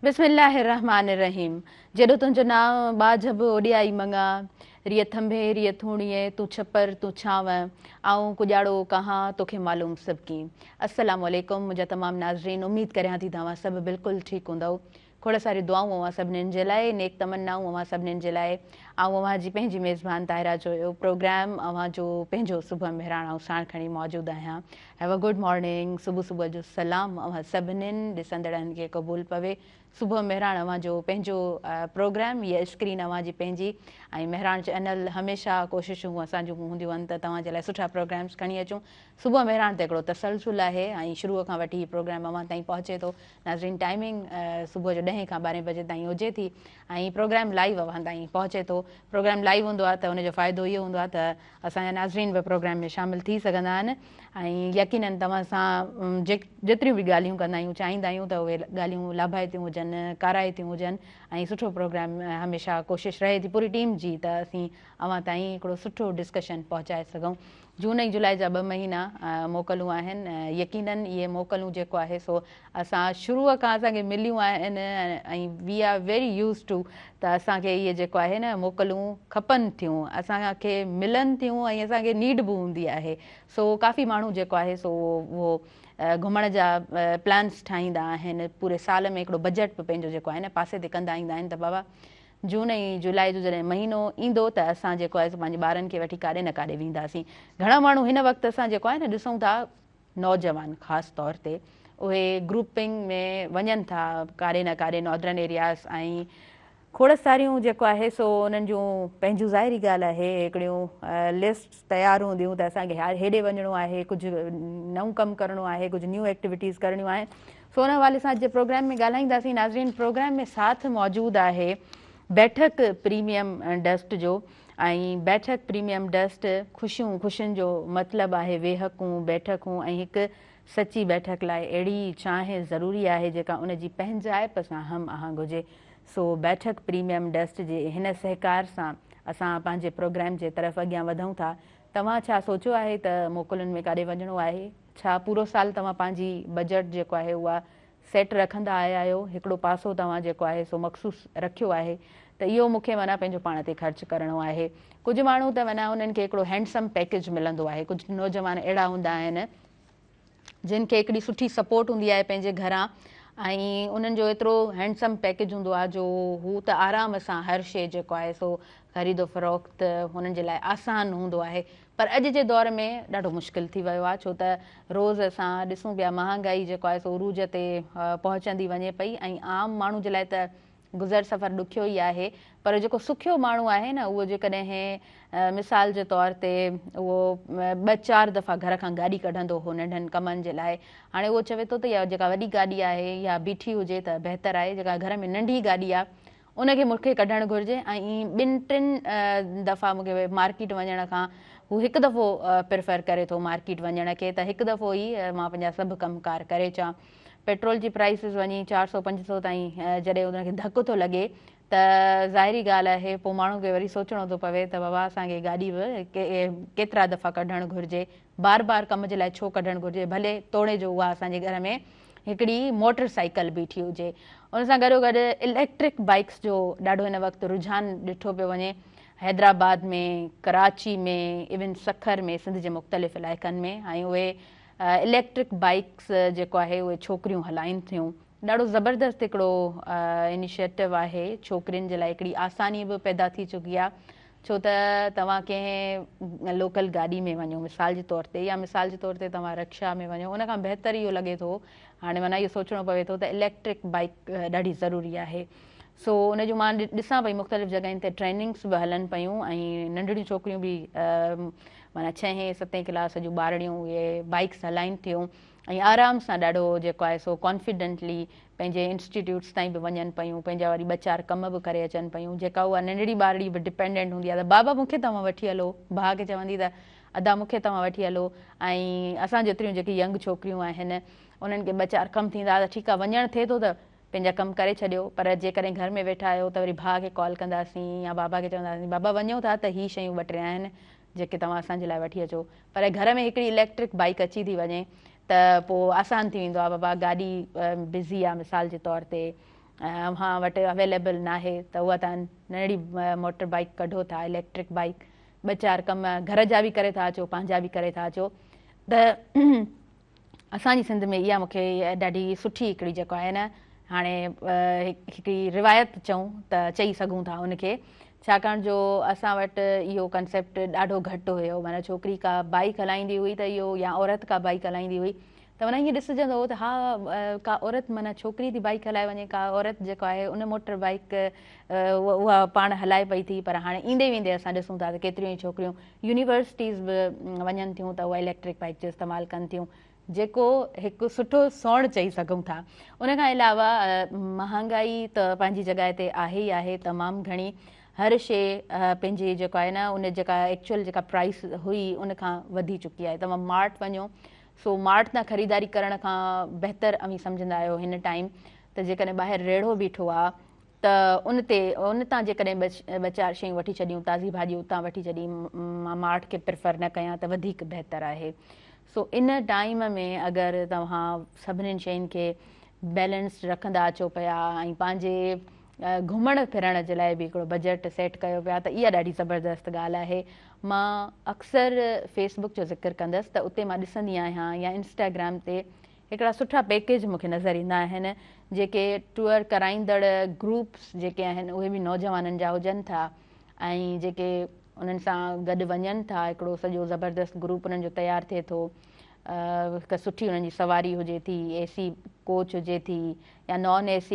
बिस्मिल्लाहिर्रहमानिर्रहीम। जेॾो तुंहिंजो नाम बाझब ओॾियाई मंगा, रिय थंभे रिय थूणीअ तूं छपर तूं छांव, आऊं कुॼाड़ो कहां तोखे मालूम सभकी। अस्सलामु अलैकुम मुंहिंजा तमामु नाज़रीन, उमेद करियां थी तव्हां सभु बिल्कुलु ठीकु हूंदव। खोड़ सारी दुआऊं अवां सभिनीनि जे लाइ, नेक तमन्नाऊं अवां सभिनीनि जे लाइ। ऐं अवां जी पंहिंजी मेज़बान ताहिरा जो प्रोग्राम अवां जो पंहिंजो सुबुह मेहरान ऐं साण खणी मौजूदु आहियां। Have a good morning. सुबुह जो सलाम अवां सभिनीनि ॾिसंदड़नि खे क़बूलु पवे। सुबुह मेहरान अवां जो पंहिंजो प्रोग्राम, इहा स्क्रीन अवां जी पंहिंजी, ऐं मेहरान चैनल हमेशह कोशिशूं असांजूं हूंदियूं आहिनि त तव्हां जे लाइ सुठा प्रोग्राम्स खणी अचूं। सुबुह मेहरान ते हिकिड़ो तसलसुल आहे ऐं शुरूअ खां वठी हीउ प्रोग्राम अवां ताईं पहुचे थो। नाज़रीन, टाइमिंग सुबुह जो 10 खां 12 बजे ताईं हुजे थी ऐं प्रोग्राम लाइव अवां ताईं पहुचे थो। प्रोग्राम लाइव हूंदो आहे त उनजो फ़ाइदो इहो हूंदो आहे त असांजा नाज़रीन बि प्रोग्राम में शामिलु थी सघंदा आहिनि ऐं यकीननि तव्हां सां जेतिरियूं बि ॻाल्हियूं कंदा आहियूं, चाहींदा आहियूं त उहे ॻाल्हियूं लाभाइतियूं हुजनि, काराइतियूं हुजनि ऐं सुठो प्रोग्राम हमेशह कोशिशि रहे थी पूरी टीम जी त असीं अवां ताईं हिकिड़ो सुठो डिस्कशन पहुचाए सघूं। जून ऐं जुलाई जा 2 महीना मोकलूं आहिनि। यकीननि इहे मोकलूं जेको आहे सो असां शुरूअ खां असांखे मिलियूं आहिनि ऐं we are very use to त असांखे इहे जेको आहे न मोकलूं खपनि थियूं, असांखे मिलनि थियूं ऐं असांखे नीड बि हूंदी आहे। सो काफ़ी माण्हू जेको आहे सो उहो घुमण जा प्लान्स ठाहींदा आहिनि। पूरे साल में हिकिड़ो बजट बि पंहिंजो जेको आहे न पासे ते कंदा ईंदा आहिनि त बाबा जून ऐं जुलाई जो जॾहिं महीनो ईंदो त असां जेको आहे पंहिंजे ॿारनि खे वठी काॾे न काॾे वेंदासीं। घणा माण्हू हिन वक़्तु असां जेको आहे न ॾिसूं था, नौजवान ख़ासि तौर ते उहे ग्रुपिंग में वञनि था काॾे न काॾे नॉर्दर्न एरियाज़ ऐं खोड़ सारियूं जेको आहे सो उन्हनि जूं पंहिंजूं ज़ाहिरी ॻाल्हि आहे हिकिड़ियूं लिस्ट तयारु हूंदियूं त असांखे हेॾे वञिणो आहे, कुझु नओं कमु करिणो आहे, कुझु न्यू एक्टिविटीज़ करणियूं आहिनि। सो उन हवाले सां अॼु प्रोग्राम में ॻाल्हाईंदासीं। नाज़रीन, प्रोग्राम में साथ मौजूदु आहे बैठक प्रीमियम डस्ट जो ऐं बैठक प्रीमियम डस्ट ख़ुशियुनि जो मतिलबु आहे वेहकूं बैठकूं ऐं हिकु सची बैठक लाइ अहिड़ी चांहि ज़रूरी आहे जेका उनजी पंहिंजाइप सां हम आहंग हुजे। सो बैठक प्रीमियम डस्ट जे हिन सहकार सां असां पंहिंजे प्रोग्राम जे तरफ़ अॻियां वधूं था। तव्हां छा सोचियो आहे त मोकलुनि में काॾे वञिणो आहे? छा पूरो साल तव्हां पंहिंजी बजट जेको आहे उहा सेट रखंदा आया आहियो? हिकिड़ो पासो तव्हां जेको आहे सो मख़सूस रखियो आहे त इहो मूंखे माना पंहिंजो पाण ते ख़र्चु करिणो आहे। कुझु माण्हू त माना उन्हनि खे हिकिड़ो हैंडसम पैकेज मिलंदो आहे। कुझु नौजवान अहिड़ा हूंदा आहिनि जिन खे हिकिड़ी सुठी सपोर्ट हूंदी आहे पंहिंजे घरां ऐं उन्हनि जो एतिरो हैंडसम पैकेज हूंदो आहे जो हू त आराम सां हर शइ जेको आहे सो ख़रीदो फ़रोख़्त हुननि जे लाइ आसान हूंदो आहे। पर अॼु जे दौर में ॾाढो मुश्किल थी वियो आहे, छो त रोज़ असां ॾिसूं पिया महांगाई जेको आहे सो उरूज ते पहुचंदी वञे पई ऐं आम माण्हू जे लाइ त गुज़र सफ़र ॾुखियो ई आहे। पर जेको सुखियो माण्हू आहे न, उहो जेकॾहिं मिसाल जे तौर ते उहो 2-4 दफ़ा घर खां गाॾी कढंदो हो नंढनि कमनि जे लाइ, हाणे उहो चवे थो त इहा जेका वॾी गाॾी आहे या बीठी हुजे त बहितरु आहे। जेका घर में नंढी गाॾी आहे उनखे मूंखे कढणु घुरिजे ऐं 2-3 दफ़ा मूंखे मार्केट वञण खां हू हिकु दफ़ो प्रिफर करे थो मार्केट वञण खे त हिकु दफ़ो ई मां पंहिंजा सभु कमकार करे अचां। पेट्रोल जी प्राइसिस वञी 400-500 ताईं जॾहिं उनखे धकु थो लॻे त ज़ाहिरी ॻाल्हि आहे पोइ माण्हू खे वरी सोचणो थो पवे त बाबा असांखे गाॾी बि केतिरा दफ़ा कढणु घुरिजे, बार कम जे लाइ छो कढणु घुरिजे, भले तोड़े जो उहा असांजे घर में हिकिड़ी मोटर साइकिल बीठी हुजे। उन सां गॾोगॾु इलेक्ट्रिक बाइक्स जो ॾाढो हिन वक़्तु रुझान ॾिठो पियो वञे। हैदराबाद में, कराची में, इवन सखर में, सिंध जे मुख़्तलिफ़ इलाइक़नि में ऐं उहे इलेक्ट्रिक बाइक्स जेको आहे उहे छोकिरियूं हलाइनि थियूं। ॾाढो ज़बरदस्त हिकिड़ो इनिशिएटिव आहे। छोकिरियुनि जे लाइ हिकिड़ी आसानी बि पैदा थी चुकी आहे, छो त तव्हां कंहिं लोकल गाॾी में वञो मिसाल जे तौर ते, या मिसाल जे तौर ते तव्हां रिक्शा में वञो, उनखां बहितरु इहो लॻे थो हाणे माना इहो सोचणो पवे थो त इलेक्ट्रिक बाइक ॾाढी ज़रूरी आहे। सो उन जो मां ॾिसां पई मुख़्तलिफ़ जॻहियुनि ते ट्रेनिंग्स बि हलनि पियूं ऐं नंढड़ियूं छोकिरियूं बि माना 6-7 क्लास जूं ॿारड़ियूं उहे बाइक्स हलाइनि थियूं ऐं आराम सां ॾाढो जेको आहे सो कॉन्फिडेंटली पंहिंजे इंस्टीट्यूट्स ताईं बि वञनि पियूं, पंहिंजा वरी 2-4 कम बि करे अचनि पियूं। जेका उहा नंढड़ी ॿारड़ी बि डिपेंडेंट हूंदी आहे त बाबा मूंखे तव्हां वठी हलो, भाउ खे चवंदी त अदा मूंखे तव्हां वठी हलो। ऐं असां जेतिरियूं जेकी यंग छोकिरियूं आहिनि उन्हनि खे 2-4 कम थींदा त ठीकु आहे, वञणु थिए थो त पंहिंजा कमु करे छॾियो, पर जेकॾहिं घर में वेठा आहियो त वरी भाउ खे कॉल कंदासीं या बाबा खे चवंदासीं बाबा वञूं था त ही शयूं 2-3 आहिनि जेके तव्हां असांजे लाइ वठी अचो। पर घर में हिकिड़ी इलेक्ट्रिक बाइक अची थी वञे त पोइ आसान थी वेंदो आहे। बाबा गाॾी बिज़ी आहे मिसाल जे तौर ते अव्हां वटि अवेलेबल न आहे त उहा तव्हां नंढड़ी मोटर बाइक कढो था, इलेक्ट्रिक बाइक, 2-4 कम घर जा बि करे था अचो, पंहिंजा बि करे था अचो। त असांजी सिंध में इहा मूंखे ॾाढी सुठी हिकिड़ी जेको आहे न हाणे हिकिड़ी रिवायत चऊं त चई सघूं था उनखे, छाकाणि जो असां वटि इहो कंसेप्ट ॾाढो घटि हुयो। माना छोकिरी का बाइक हलाईंदी हुई त इहो, या औरत का बाइक हलाईंदी हुई त माना ईअं ॾिसजंदो हो त हा का औरत माना छोकिरी थी बाइक हलाए वञे, का औरत जेको आहे उन मोटर बाइक उहा पाण हलाए पई थी। पर हाणे ईंदे वेंदे असां ॾिसूं था त केतिरियूं ई छोकिरियूं यूनिवर्सिटीज़ बि वञनि थियूं त उहा इलेक्ट्रिक बाइक जो इस्तेमालु कनि थियूं, जेको हिकु सुठो सौण चई सघूं था। उन खां अलावा महांगाई त पंहिंजी जॻह ते आहे ई आहे तमामु घणी। हर शइ पंहिंजी जेको आहे न उन जेका एक्चुअल जेका प्राइस हुई उन खां वधी चुकी आहे। तव्हां मार्ट वञो, सो मार्ट तां ख़रीदारी करण खां बहितर अवी सम्झंदा आहियो हिन टाइम त जेकॾहिं ॿाहिरि रेड़ो बीठो आहे त उन तां जेकॾहिं ॿ 4 शयूं वठी छॾियूं, ताज़ी भाॼी उतां वठी छॾी, मां मार्ट खे प्रिफर न कयां त वधीक बहितर आहे। सो इन टाइम में अगरि तव्हां सभिनीनि शयुनि खे बैलेंस रखंदा अचो पिया ऐं पंहिंजे घुमण फिरण जे लाइ बि हिकिड़ो बजट सेट कयो पिया त इहा ॾाढी ज़बरदस्त ॻाल्हि आहे। मां अक्सर फेसबुक जो ज़िक्र कंदसि त उते मां ॾिसंदी आहियां या इंस्टाग्राम ते हिकिड़ा सुठा पैकेज मूंखे नज़र ईंदा आहिनि, जेके टूअर कराईंदड़ ग्रुप्स जेके आहिनि उहे बि नौजवाननि जा हुजनि था ऐं जेके उन्हनि सां गॾु वञनि था, हिकिड़ो सॼो ज़बरदस्त ग्रुप उन्हनि जो तयारु थिए थो, हिकु सुठी उन्हनि जी सवारी हुजे थी, AC कोच हुजे थी या नॉन AC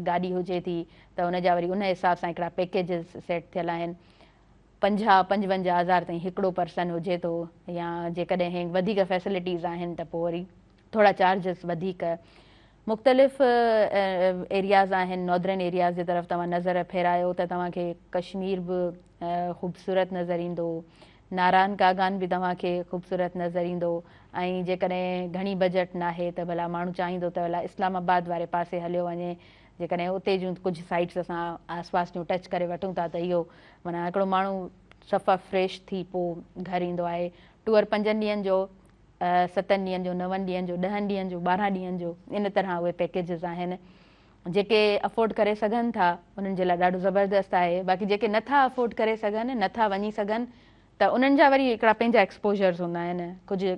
गाॾी हुजे थी, त उन जा वरी उन हिसाब सां हिकिड़ा पैकेजिस सेट थियल आहिनि। 50-55 हज़ार ताईं हिकिड़ो पर्सन हुजे थो, या जेकॾहिं वधीक फैसिलिटीज़ आहिनि त पोइ वरी थोरा चार्जिस वधीक। मुख़्तलिफ़ एरियाज़ आहिनि, नॉर्दर्न एरियाज़ जे तरफ़ तव्हां नज़र फेरायो त तव्हांखे कश्मीर बि ख़ूबसूरत नज़र ईंदो, नारायण कागान बि तव्हांखे ख़ूबसूरत नज़र ईंदो, ऐं जेकॾहिं घणी बजट न आहे त भला माण्हू चाहींदो त भला इस्लामाबाद वारे पासे हलियो वञे, जेकॾहिं उते जूं कुझु साइट्स असां आसपास जूं टच करे वठूं था त इहो माना हिकिड़ो माण्हू सफ़ा फ्रेश थी पोइ घर ईंदो आहे। टूअर 5 ॾींहंनि जो, 7 ॾींहंनि जो, 9 ॾींहंनि जो, 10 ॾींहंनि जो, 12 ॾींहंनि जो, इन तरह उहे पैकेजिस आहिनि। जेके अफोर्ड करे सघनि था उन्हनि जे लाइ ॾाढो ज़बरदस्त आहे। बाक़ी जेके नथा अफोर्ड करे सघनि, नथा वञी सघनि, त उन्हनि जा वरी हिकिड़ा पंहिंजा एक्सपोजर्स हूंदा आहिनि। कुझु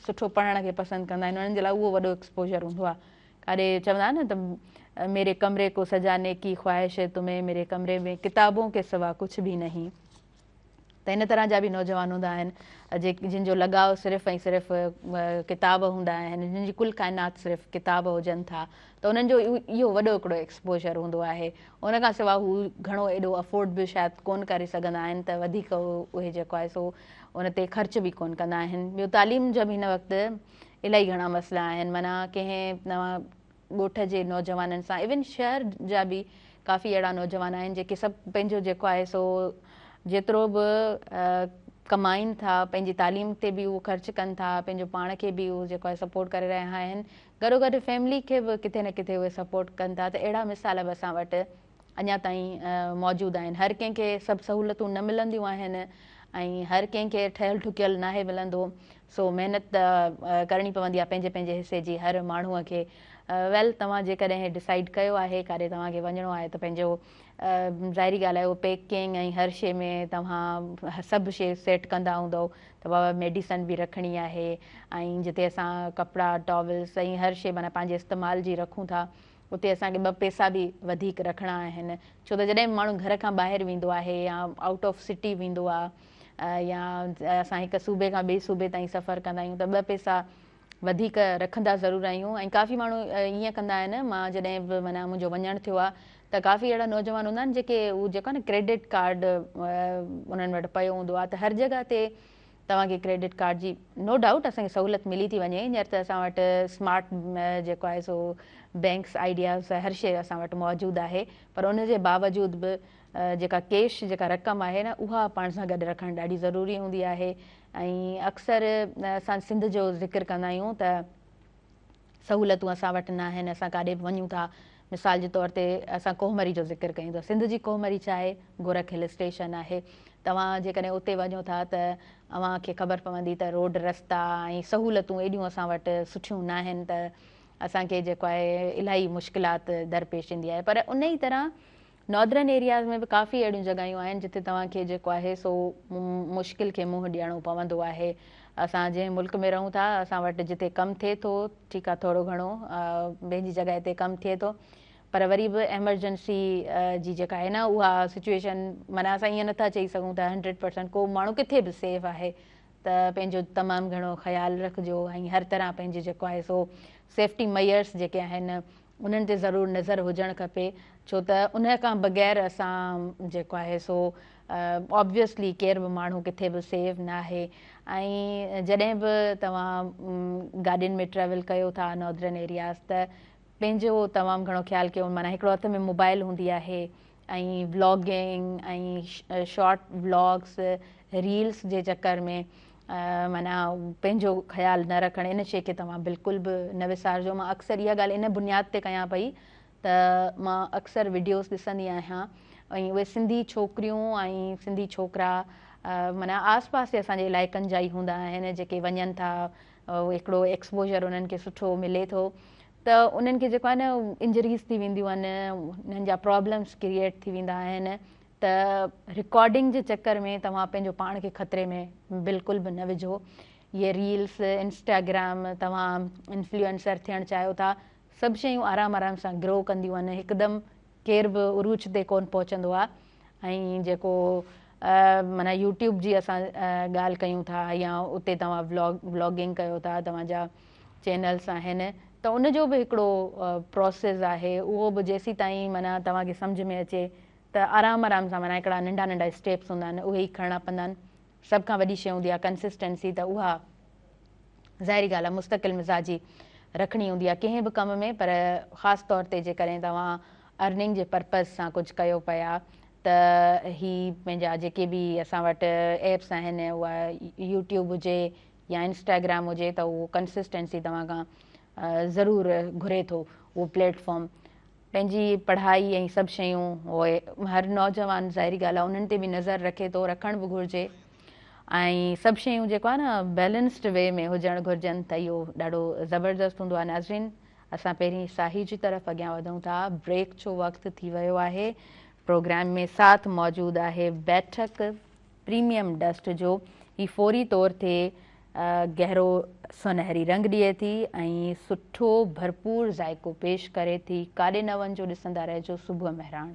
सुठो पढ़ण खे पसंदि कंदा आहिनि, उन्हनि जे लाइ उहो वॾो एक्सपोजर हूंदो आहे। काॾे चवंदा आहिनि न त मेरे कमरे को सजाने की ख्वाहिश है तुम्हें, मेरे कमरे में किताबों के सिवा कुछ भी नहीं। त इन तरह जा बि नौजवान हूंदा आहिनि जिन जो लॻाव सिर्फ़ु ऐं सिर्फ़ु किताब हूंदा आहिनि, जिन जी कुल काइनात सिर्फ़ु किताब हुजनि था, त उन्हनि जो इहो वॾो हिकिड़ो एक्सपोजर हूंदो आहे। उन खां सवाइ हू घणो एॾो अफोर्ड बि शायदि कोन करे सघंदा आहिनि, त वधीक उहे जेको आहे सो उन ते ख़र्च बि कोन कंदा आहिनि। ॿियो तालीम जा बि हिन वक़्तु इलाही घणा मसइला आहिनि। माना कंहिं नवां ॻोठ जे नौजवाननि सां, इवन शहर जा बि काफ़ी अहिड़ा नौजवान आहिनि जेके सभु पंहिंजो जेको आहे सो जेतिरो बि कमाइनि था, पंहिंजी तालीम ते बि उहो ख़र्चु कनि था, पंहिंजो पाण खे बि उहो जेको आहे सपोर्ट करे रहिया आहिनि, गॾोगॾु फैमिली खे बि किथे न किथे उहे सपोर्ट कनि था। त अहिड़ा मिसाल बि असां वटि अञा ताईं मौजूदु आहिनि। हर कंहिंखे सभु सहूलियतूं न मिलंदियूं आहिनि ऐं हर कंहिंखे ठहियलु ठुकियलु नाहे मिलंदो, सो महिनत करणी पवंदी आहे पंहिंजे पंहिंजे हिसे जी हर माण्हूअ खे। वेल, तव्हां जेकॾहिं डिसाइड कयो आहे काॾे तव्हांखे वञिणो आहे त पंहिंजो ज़ाहिरी ॻाल्हि आहे उहो पैकिंग ऐं हर शइ में तव्हां सभु शइ सेट कंदा हूंदव त बाबा मेडिसन बि रखणी आहे, ऐं जिते असां कपिड़ा टॉवल्स ऐं हर शइ माना पंहिंजे इस्तेमाल जी रखूं था उते असांखे 2 पैसा बि वधीक रखणा आहिनि। छो त जॾहिं माण्हू घर खां ॿाहिरि वेंदो आहे या आउट ऑफ सिटी वेंदो आहे या असां हिकु सूबे खां ॿिए सूबे ताईं सफ़र कंदा आहियूं त 2 पैसा वधीक रखंदा ज़रूरु आहियूं। ऐं काफ़ी माण्हू ईअं कंदा आहिनि, मां जॾहिं बि माना मुंहिंजो वञणु थियो आहे त काफ़ी अहिड़ा नौजवान हूंदा आहिनि जेके उहो जेको आहे न क्रेडिट कार्ड उन्हनि वटि पियो हूंदो आहे, त हर जॻह ते तव्हांखे क्रेडिट कार्ड जी नो डाउट असांखे सहूलियत मिली थी वञे। हींअर त असां वटि स्मार्ट जेको आहे सो बैंक्स आइडियाज़ हर शइ असां वटि मौजूदु आहे, पर उनजे बावजूद बि जेका कैश जेका रक़म आहे न उहा पाण सां गॾु रखणु ॾाढी ज़रूरी हूंदी आहे। ऐं अक्सर असां सिंध जो ज़िक्र कंदा आहियूं त सहूलियतूं असां वटि न आहिनि, असां काॾे बि वञूं था, मिसाल जे तौर ते असां कोहमरी जो ज़िक्र कयूं था। सिंध जी कोहमरी छा आहे? गोरख हिल स्टेशन आहे। तव्हां जेकॾहिं उते वञो था त अव्हांखे ख़बर पवंदी त रोड रस्ता ऐं सहूलियतूं एॾियूं असां वटि सुठियूं न आहिनि, त असांखे जेको आहे इलाही मुश्किलात दरपेश ईंदी आहे। पर उन ई तरह नॉर्दर्न एरियाज़ में बि काफ़ी अहिड़ियूं जॻहियूं आहिनि जिते तव्हांखे जेको आहे सो मुश्किल खे मुंहुं ॾियणो पवंदो आहे। असां जंहिं मुल्क में रहूं था, असां वटि जिते कमु थिए थो, ठीकु आहे, थोरो घणो ॿिए जी जॻह ते कमु थिए थो, पर वरी बि एमरजेंसी जी जेका आहे न उहा सिचुएशन, माना असां ईअं नथा चई सघूं त 100% को माण्हू किथे बि सेफ आहे। त पंहिंजो तमामु घणो ख़्यालु रखिजो ऐं हर तरह पंहिंजे जेको आहे सो सेफ्टी मेयर्स जेके आहिनि उन्हनि ते ज़रूरु नज़र हुजणु खपे, छो त उन खां बग़ैर असां जेको आहे सो ऑब्वियसली केर बि माण्हू किथे बि सेफ न आहे। ऐं जॾहिं बि तव्हां गाॾियुनि में ट्रेवल कयो था नॉर्दर्न एरियाज़, त पंहिंजो तमामु घणो ख़्यालु कयो, माना हिकिड़ो हथ में मोबाइल हूंदी आहे ऐं व्लॉगिंग ऐं शॉर्ट व्लॉग्स रील्स जे चकर में माना पंहिंजो ख़्यालु न रखणु, इन शइ खे तव्हां बिल्कुलु बि न विसारिजो। मां अक्सर इहा ॻाल्हि इन बुनियाद ते कयां पई त मां अक्सर वीडियोस ॾिसंदी आहियां ऐं उहे सिंधी छोकिरियूं ऐं सिंधी छोकिरा माना आस पास जे असांजे इलाइक़नि जा ई हूंदा आहिनि जेके वञनि था, हिकिड़ो एक्सपोजर उन्हनि खे सुठो मिले थो, त उन्हनि खे जेको आहे न इंजरीज़ थी वेंदियूं आहिनि, उन्हनि जा प्रॉब्लम्स क्रिएट थी वेंदा आहिनि। त रिकॉर्डिंग जे चकर में तव्हां पंहिंजो पाण खे ख़तरे में बिल्कुलु बि न विझो। इहे रील्स, इंस्टाग्राम, तव्हां इन्फ्लुएंसर थियणु चाहियो था, सभु शयूं आराम आराम सां ग्रो कंदियूं आहिनि, हिकदमि केर बि उरूज ते कोन पहुचंदो आहे। ऐं जेको माना यूट्यूब जी असां ॻाल्हि कयूं था या उते तव्हां व्लॉगिंग कयो था, तव्हांजा चैनल्स आहिनि, त उनजो बि हिकिड़ो प्रोसेस आहे, उहो बि जेसीं ताईं माना तव्हांखे सम्झ में अचे त आराम आराम सां, माना हिकिड़ा नंढा नंढा स्टेप्स हूंदा आहिनि, उहे ई खणणा पवंदा आहिनि। सभ खां वॾी शइ हूंदी आहे कंसिस्टेंसी, त उहा ज़ाहिरी ॻाल्हि आहे मुस्तक़िल मिज़ाजी रखणी हूंदी आहे कंहिं बि कम में, पर ख़ासि तौर ते जेकॾहिं तव्हां अर्निंग जे पर्पज़ सां कुझु कयो पिया, त ही पंहिंजा जेके बि असां वटि एप्स आहिनि, उहा यूट्यूब हुजे या इंस्टाग्राम हुजे, त उहो कंसिस्टेंसी तव्हां खां ज़रूरु घुरे थो उहो प्लेटफॉर्म। पंहिंजी पढ़ाई ऐं सभु शयूं उहे हर नौजवान ज़ाहिरी ॻाल्हि आहे उन्हनि ते बि नज़र रखे थो, रखणु बि घुरिजे, ऐं सभु शयूं जेको आहे न बैलेंस्ड वे में हुजणु घुरिजनि, त इहो ॾाढो ज़बरदस्तु हूंदो आहे। नाज़रीन, असां पहिरीं साही जी तरफ़ अॻियां वधूं था, ब्रेक जो वक़्तु थी वियो आहे। प्रोग्राम में साथ मौजूदु आहे बैठक प्रीमियम डस्ट जो, ही फौरी तौर ते गहरो सुनहरी रंग ॾिए थी ऐं सुठो भरपूर ज़ाइको पेश करे थी। काॾे न वञिजो, ॾिसंदा रहिजो सुबुह महिराण।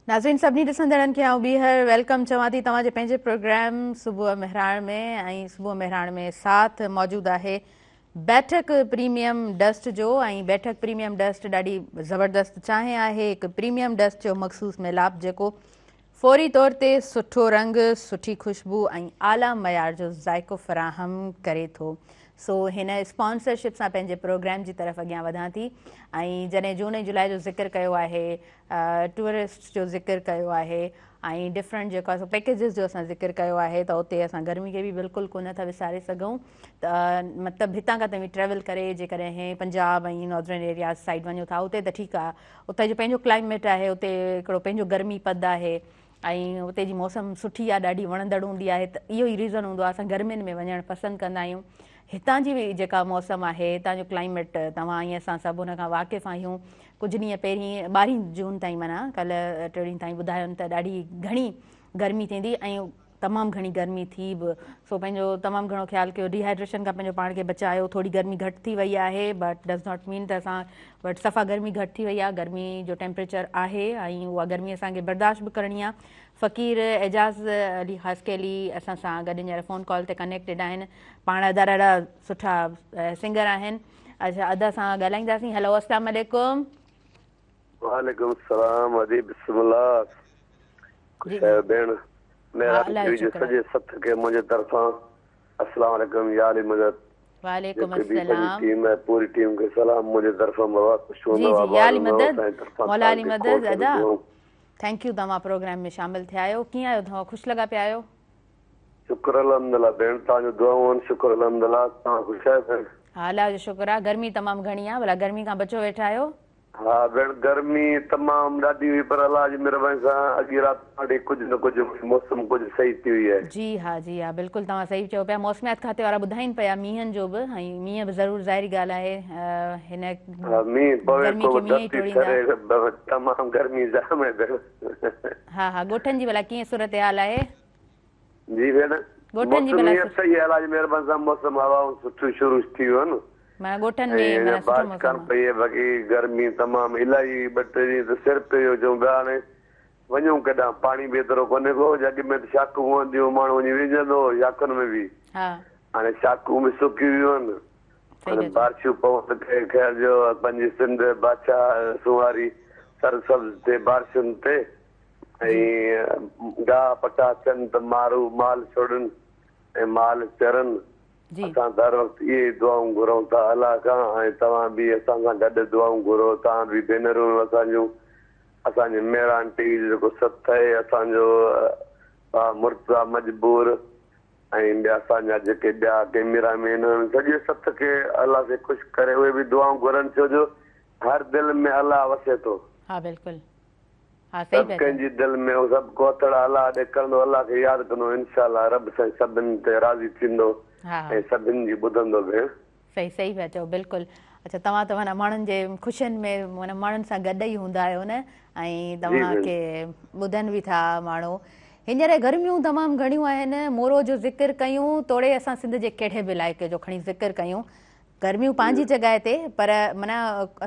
नाज़रीन, सभिनी ॾिसंदड़नि खे आउं ॿीहर वेलकम चवां थी तव्हांजे पंहिंजे प्रोग्राम सुबुह महिराण में। ऐं सुबुह महिराण में साथ मौजूदु आहे बैठक प्रीमियम डस्ट जो, ऐं बैठक प्रीमियम डस्ट ॾाढी ज़बरदस्त चांहि आहे, हिकु प्रीमियम डस्ट जो मख़सूस मिलाप जेको फौरी तौर ते सुठो रंग, सुठी खुशबू ऐं आला मयार जो ज़ाइको फ़राहम करे थो। सो हिन स्पॉन्सरशिप सां पंहिंजे प्रोग्राम जी तरफ़ अॻियां वधां थी। ऐं जॾहिं जून ऐं जुलाई जो ज़िक्र कयो आहे, टूरिस्ट जो ज़िक्र कयो आहे ऐं डिफरेंट जेको आहे पैकेजिस जो असां ज़िक्र कयो आहे, त उते असां गर्मी खे बि बिल्कुलु कोन था विसारे सघूं। त मतिलबु हितां खां तव्हीं ट्रेवल करे जेकॾहिं पंजाब ऐं नॉर्दर्न एरियाज़ साइड वञो था, उते त ठीकु आहे, उते जो पंहिंजो क्लाइमेट आहे, उते हिकिड़ो पंहिंजो गर्मी पद आहे ऐं उते जी मौसम सुठी आहे, ॾाढी वणंदड़ हूंदी आहे। त इहो ई रीज़न हूंदो आहे असां गर्मियुनि में वञणु पसंदि कंदा आहियूं। हितां जी बि जेका मौसम आहे, हितां जो क्लाइमेट, तव्हां ईअं असां सभु हुन खां वाक़िफ़ु आहियूं। कुझु ॾींहं पहिरीं 12 जून ताईं, माना कल्ह 3 ॾींहं ताईं ॿुधायोनि त ॾाढी घणी गर्मी थींदी ऐं तमामु घणी गर्मी थी बि। सो पंहिंजो तमामु घणो ख़्यालु कयो, डिहाइड्रेशन खां पंहिंजो पाण खे बचायो। थोरी गर्मी घटि थी वई आहे, बट डज़ नॉट मीन त असां वटि सफ़ा गर्मी घटि थी वई आहे। गर्मी जो टेम्परेचर आहे ऐं उहा गर्मी असांखे बर्दाश्त बि करणी आहे। फ़क़ीर एजाज़ अली ख़ासकेली असां सां गॾु हींअर फ़ोन कॉल ते कनेक्टेड आहिनि। पाण अदा ॾाढा सुठा सिंगर आहिनि। अच्छा, अदा सां ॻाल्हाईंदासीं। हेलो, अस्सलाम वालेकुम। वालेकुम सलाम, अदी बिस्मिल्लाह। जी भेण मेरा सॼे सथ खे मुंहिंजे तरफ़ां अस्सलाम वालेकुम, या अली मदद। वालेकुम अस्सलाम। टीम है, पूरी टीम के सलाम मुझे तरफा जी जी, या अली मदद, मौला अली मदद। अदा थैंक यू, तव्हां प्रोग्राम में शामिल थिया आहियो। कीअं आहियो तव्हां? ख़ुशि लॻा पिया आहियो? शुक्र अल्हम्दुलिल्लाह भेण, तव्हांजो दुआऊं आहिनि। शुक्र अल्हम्दुलिल्लाह, तव्हां ख़ुशि आहियो भेण? हा, अल्लाह जो शुक्र आहे। गर्मी तमामु घणी आहे, भला गर्मी खां बचो वेठा आहियो? हा भेण, गर्मी तमामु ॾाढी हुई, पर अलाह जी महिरबानी सां अॼु राति कुझु न कुझु मौसम कुझु सही थी हुई आहे। जी हा, जी हा, बिल्कुलु तव्हां सही चयो पिया। मौसमियात खाते वारा ॿुधाइनि पिया मींहनि जो बि, ऐं मींहं बि ज़रूरु ज़ाहिरी ॻाल्हि आहे हिन मींहुं पवे गर्मी को खे मींहं ई धरती टोड़ींदा। थरे, तमामु गर्मी जाम आहे भेण। हा हा, ॻोठनि जी भला कीअं सूरत हाल आहे? जी भेण, ॻोठनि जी मौसम भला हीअं सही आहे, अलाह जी महिरबानी सां मौसम हवाऊं सुठियूं शुरू थी वियूं आहिनि। माना ॻोठनि में माना सुठो बारिश कान मौसम आहे। पई आहे, बाक़ी गर्मी तमामु इलाही। 2-3 ॾींहं त सिर पियो चऊं पिया हाणे वञूं केॾां, पाणी बि एतिरो कोन्हे को। जॻ में त शाखूं हूंदियूं, माण्हू वञी विझंदो शाखुनि में बि, हा, हाणे शाखूं बि सुकी वियूं आहिनि। हाणे बारिशूं पवनि त ख़ैर जो पंहिंजी सिंध बादशाह सुवारी सरसब्ज़ थिए बारिशुनि ते, ऐं गाह पटा थियनि त माल छोड़नि ऐं माल चरनि। असां त हर वक़्तु इहे दुआऊं घुरूं था अलाह खां, ऐं तव्हां बि असां सां गॾु दुआऊं घुरो। तव्हां बि भेनरूं असांजूं, असांजे मेहरा आंटी जो जेको सथु आहे, असांजो मुर्तज़ा मजबूर, ऐं ॿिया असांजा जेके ॿिया कैमरामैन आहिनि, सॼे सथ खे अलाह से ख़ुशि करे उहे बि दुआऊं घुरनि, छो जो हर दिलि में अलाह वसे थो। हा बिल्कुलु, हा सही सभु कंहिंजी दिलि में सभु कोतड़ अलाह ॾे कंदो, अलाह खे यादि कंदो, इंशाअल्लाह रब साईं सभिनि ते राज़ी थींदो ऐं सभिनि जी ॿुधंदो भेण। सही सही पिया चओ, बिल्कुलु। अच्छा, तव्हां त माना माण्हुनि जे ख़ुशियुनि में माना माण्हुनि सां गॾु ई हूंदा आहियो न, ऐं तव्हांखे ॿुधनि बि था माण्हू। हींअर गर्मियूं तमामु घणियूं आहिनि, मोरो जो ज़िक्र कयूं तोड़े असां सिंध जे कहिड़े बि इलाइक़े जो खणी ज़िक्र कयूं, गर्मियूं पंहिंजी जॻह ते, पर माना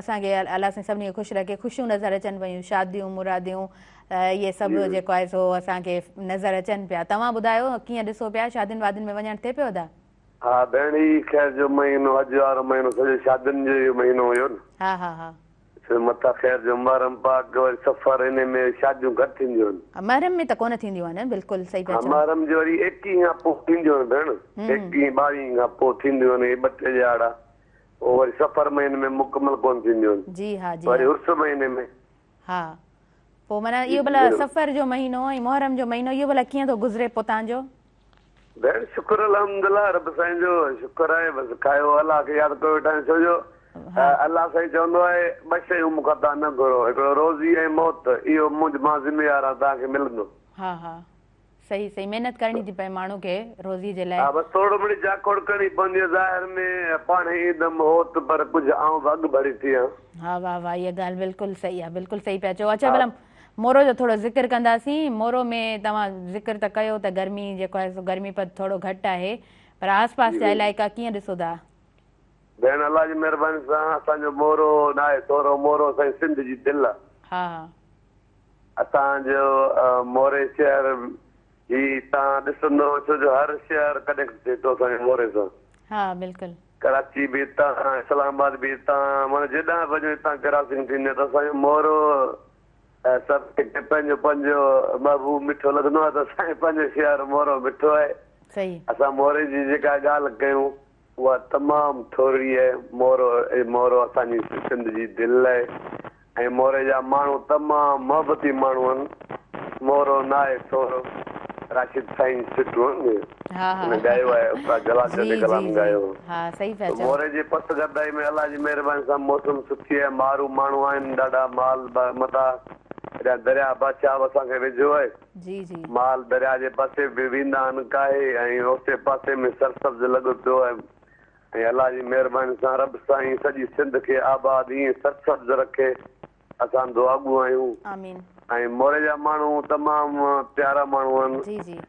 असांखे अलाह सां सभिनी खे ख़ुशि रखे, ख़ुशियूं नज़र अचनि पियूं, शादियूं मुरादियूं इहे सभु जेको आहे सो असांखे नज़र अचनि पिया। तव्हां ॿुधायो कीअं ॾिसो पिया, शादियुनि वादियुनि में वञणु थिए पियो था? हा भेण, ही ख़ैर जो महीनो, हज वारो महीनो सॼो शादियुनि जो ई महीनो हुयो न। हा हा हा, मथां ख़ैर जो मुहर्रम पाक वरी सफ़र, इन में शादियूं घटि थींदियूं आहिनि। मुहर्रम में त कोन थींदियूं आहिनि, बिल्कुलु सही पिया चओ। मुहर्रम जो वरी 21 खां पोइ थींदियूं आहिनि भेण, 21-22 खां पोइ थींदियूं आहिनि, 2-3 ॾियारा। पोइ वरी सफ़र महीने में मुकमल कोन थींदियूं आहिनि। जी हा, जी वरी उर्स महीने में। हा, पोइ माना इहो भला सफ़र जो महीनो ऐं मुहर्रम जो महीनो इहो भला कीअं थो गुज़रे पोइ तव्हांजो? भेण शुक्र अल्हम्दुलिल्लाह, रब साईं जो शुक्र आहे, बसि खायो अलाह खे यादि कयो वेठा आहियूं। छो जो अलाह साईं चवंदो आहे 2 शयूं मूंखां तव्हां न घुरो, हिकिड़ो रोज़ी ऐं मौत, इहो मां ज़िम्मेवार आहियां, तव्हांखे मिलंदो। हा हा, सही सही, महिनत करणी थी पए माण्हू खे रोज़ी जे लाइ। हा, बसि थोरो घणी जाकोड़ करणी पवंदी आहे, ज़ाहिर में पाण ईंदमि होत, पर कुझु आऊं अॻु भरी थी आहियां। हा वाह वाह, इहा ॻाल्हि बिल्कुलु सही आहे, बिल्कुलु सही पिया चओ। अच्छा, भला मोरो जो थोरो ज़िक्र कंदासीं। मोरो में तव्हां ज़िक्र त कयो त गर्मी जेको आहे सो गर्मीपद थोरो घटि आहे, पर आस पास जा इलाइक़ा कीअं ॾिसो था? भेण अलाह जी महिरबानी सां असांजो मोरो न आहे, थोरो मोरो असांजी सिंध जी दिलि आहे। हा हा, असांजो मोरे शहर ही तव्हां ॾिसंदो, छो जो हर शहर कनेक्ट थिए थो असांजे मोरे सां। हा बिल्कुलु, कराची बि हितां, इस्लामाबाद बि हितां, माना जेॾां वञो हितां क्रॉसिंग थींदी आहे, त असांजो मोरो सभु कंहिंखे पंहिंजो पंहिंजो महबूब मिठो लॻंदो आहे, त असांजे पंहिंजो शहर मोरो मिठो आहे। सही, असां मोरे जी जेका ॻाल्हि कयूं उहा तमामु थोरी आहे। मोरो असांजी सिंध जी दिलि आहे, ऐं मोरे जा माण्हू तमामु मोहबती माण्हू आहिनि। मोरो न आहे थोरो, राशिद साईं सुठो ॻायो आहे, उस्ताद जलाल जो कलाम ॻायो। मोरे जे पस गदाई में अलाह जी महिरबानी सां मौसम सुठी आहे, मारू माण्हू आहिनि ॾाढा, माल मथां दरिया बादशाह असांखे वेझो आहे। जी जी, माल दरिया जे पासे बि वेंदा आहिनि काहे, ऐं उते पासे में सरसब्ज़ लॻो पियो आहे, ऐं अलाह जी महिरबानी सां रब साईं सॼी सिंध खे आबाद ईअं सरसब्ज़ रखे, असां दुआगू आहियूं। आमीन। ऐं मोरे जा माण्हू तमामु प्यारा माण्हू आहिनि। जी जी,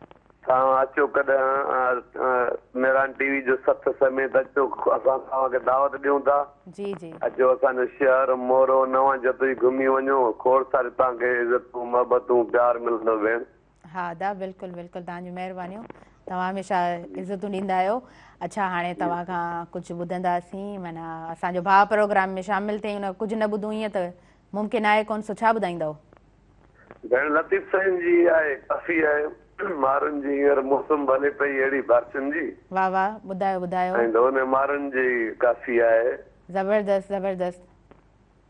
तव्हां अचो कॾहिं मेहरान टीवी जो सत्संग समेत अचो, असां तव्हांखे दावत ॾियूं था। जी जी, अचो असांजो शहर मोरो नवां जतोई घुमी वञो, खोड़ सारी तव्हांखे इज़तूं मोहबतूं प्यार मिलंदो भेण। हा दा, बिल्कुलु बिल्कुलु, तव्हांजूं महिरबानियूं, तव्हां हमेशह इज़तूं ॾींदा आहियो। अच्छा, हाणे तव्हां खां कुझु ॿुधंदासीं, माना असांजो भाउ प्रोग्राम में शामिलु थियूं न, कुझु न ॿुधूं ईअं त मुमकिन आहे कोन, सो छा ॿुधाईंदव? भेण लतीफ़ साईं जी आहे, काफ़ी आहे, मारुनि जी हींअर मौसम भले पई अहिड़ी बारिशुनि जी। वाह वाह, ॿुधायो ॿुधायो। ऐं दोने मारुनि जी काफ़ी आहे। ज़बरदस्त ज़बरदस्त।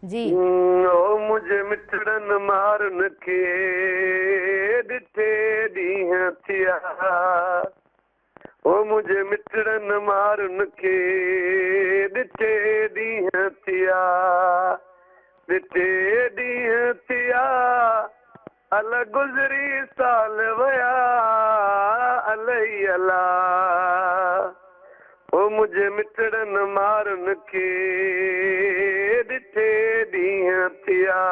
जी, ओ मुंहिंजे मिठड़नि मारुनि खे ॾिठे ॾींहं थिया, ओ मुझे मिटड़न मारुन के ॾिठे ॾींहं थिया ॾिठे ॾींहं थिया अल गुज़री साल वया अलाई अला ओ मुझे मिटड़न मारुन के ॾिठे ॾींहं थिया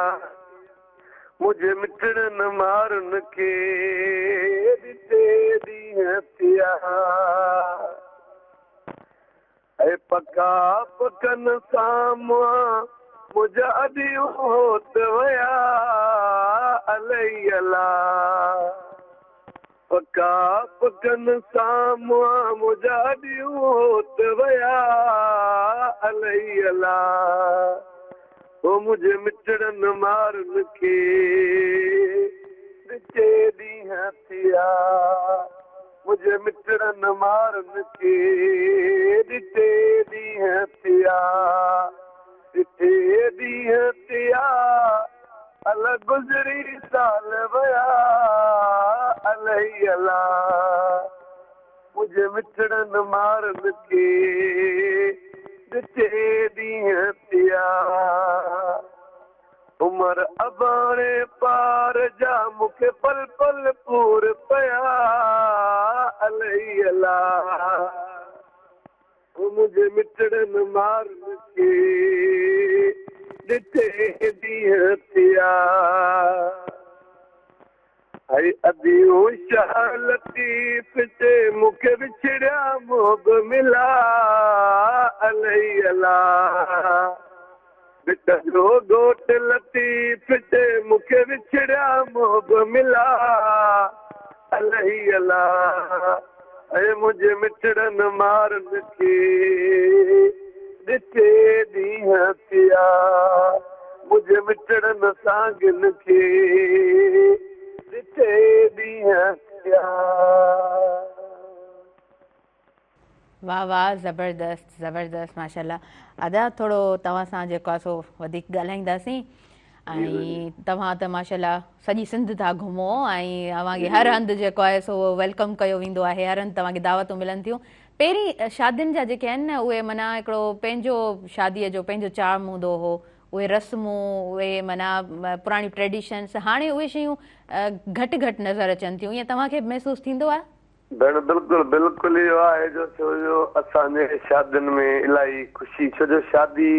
मुझे मिटड़न मारुन के ॾिठे ॾींहं थिया ऐं पका पकन साम्हूं मुंहिंजा ॾींहं होत वया अलाई अला पका पकन साम्हूं मुंहिंजा ॾींहं होत वया अलाई अला ओ मुझे मिटड़न मारुन के ॾिठे ॾींहं थिया मुझे मिटड़न मारुन के ॾिठे ॾींहं थिया ॾिठे ॾींहं थिया अल गुज़री साल वया अलाई अला मुझे मिटड़न मारुन के ॾिठे ॾींहं थिया उमर अबाणे पार जा मूंखे पल पल पूर पया अलाई अला मुझे मिटड़न मारुन के ॾिठे ॾींहं थिया हई अदियूं शाह लतीफ़ जे मूंखे विछड़िया मोग मिला अलाई अला जो घोट लतीफ़ जे मूंखे विछड़िया मोग मिला अलाई अला ऐं मुंहिंजे मिटड़न मारुन के ॾिठे ॾींहं थिया मुंहिंजे मिटड़न सागिन के ॾिठे ॾींहं थिया। वाह वाह ज़बरदस्त ज़बरदस्त माशाल्लाह। अदा थोरो तव्हां सां जेको आहे सो वधीक ॻाल्हाईंदासीं ऐं तव्हां त माशाल्लाह सॼी सिंध था घुमो ऐं तव्हांखे हर हंधि जेको आहे सो वेलकम कयो वेंदो आहे हर हंधि तव्हांखे दावतूं मिलनि थियूं। पहिरीं शादियुनि जा जेके आहिनि न उहे माना हिकिड़ो पंहिंजो शादीअ जो पंहिंजो चार्म हूंदो हो उहे रस्मूं उहे माना पुराणी ट्रेडिशन्स हाणे उहे शयूं घटि घटि नज़र अचनि थियूं ईअं तव्हांखे महसूसु थींदो आहे? भेण बिल्कुलु बिल्कुलु इहो आहे जो छो जो असांजे शादियुनि में इलाही ख़ुशी छो जो शादी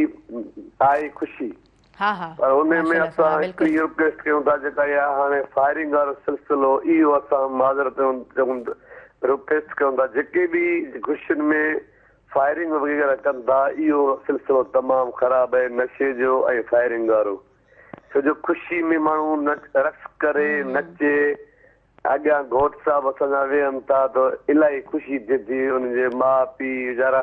आहे ख़ुशी हा हा पर उन में असां हिकिड़ी रिक्वेस्ट कयूं था जेका इहा हाणे फायरिंग वारो सिलसिलो इहो असां माज़रत रिक्वेस्ट कयूं था जेके बि ख़ुशियुनि में फायरिंग वग़ैरह कनि था इहो सिलसिलो तमामु ख़राबु आहे नशे जो ऐं फायरिंग वारो छो जो ख़ुशी में माण्हू रक़्स करे नचे अॻियां घोट साहिब असांजा वेहनि था त इलाही ख़ुशी थिए थी उनजे माउ पीउ वीचारा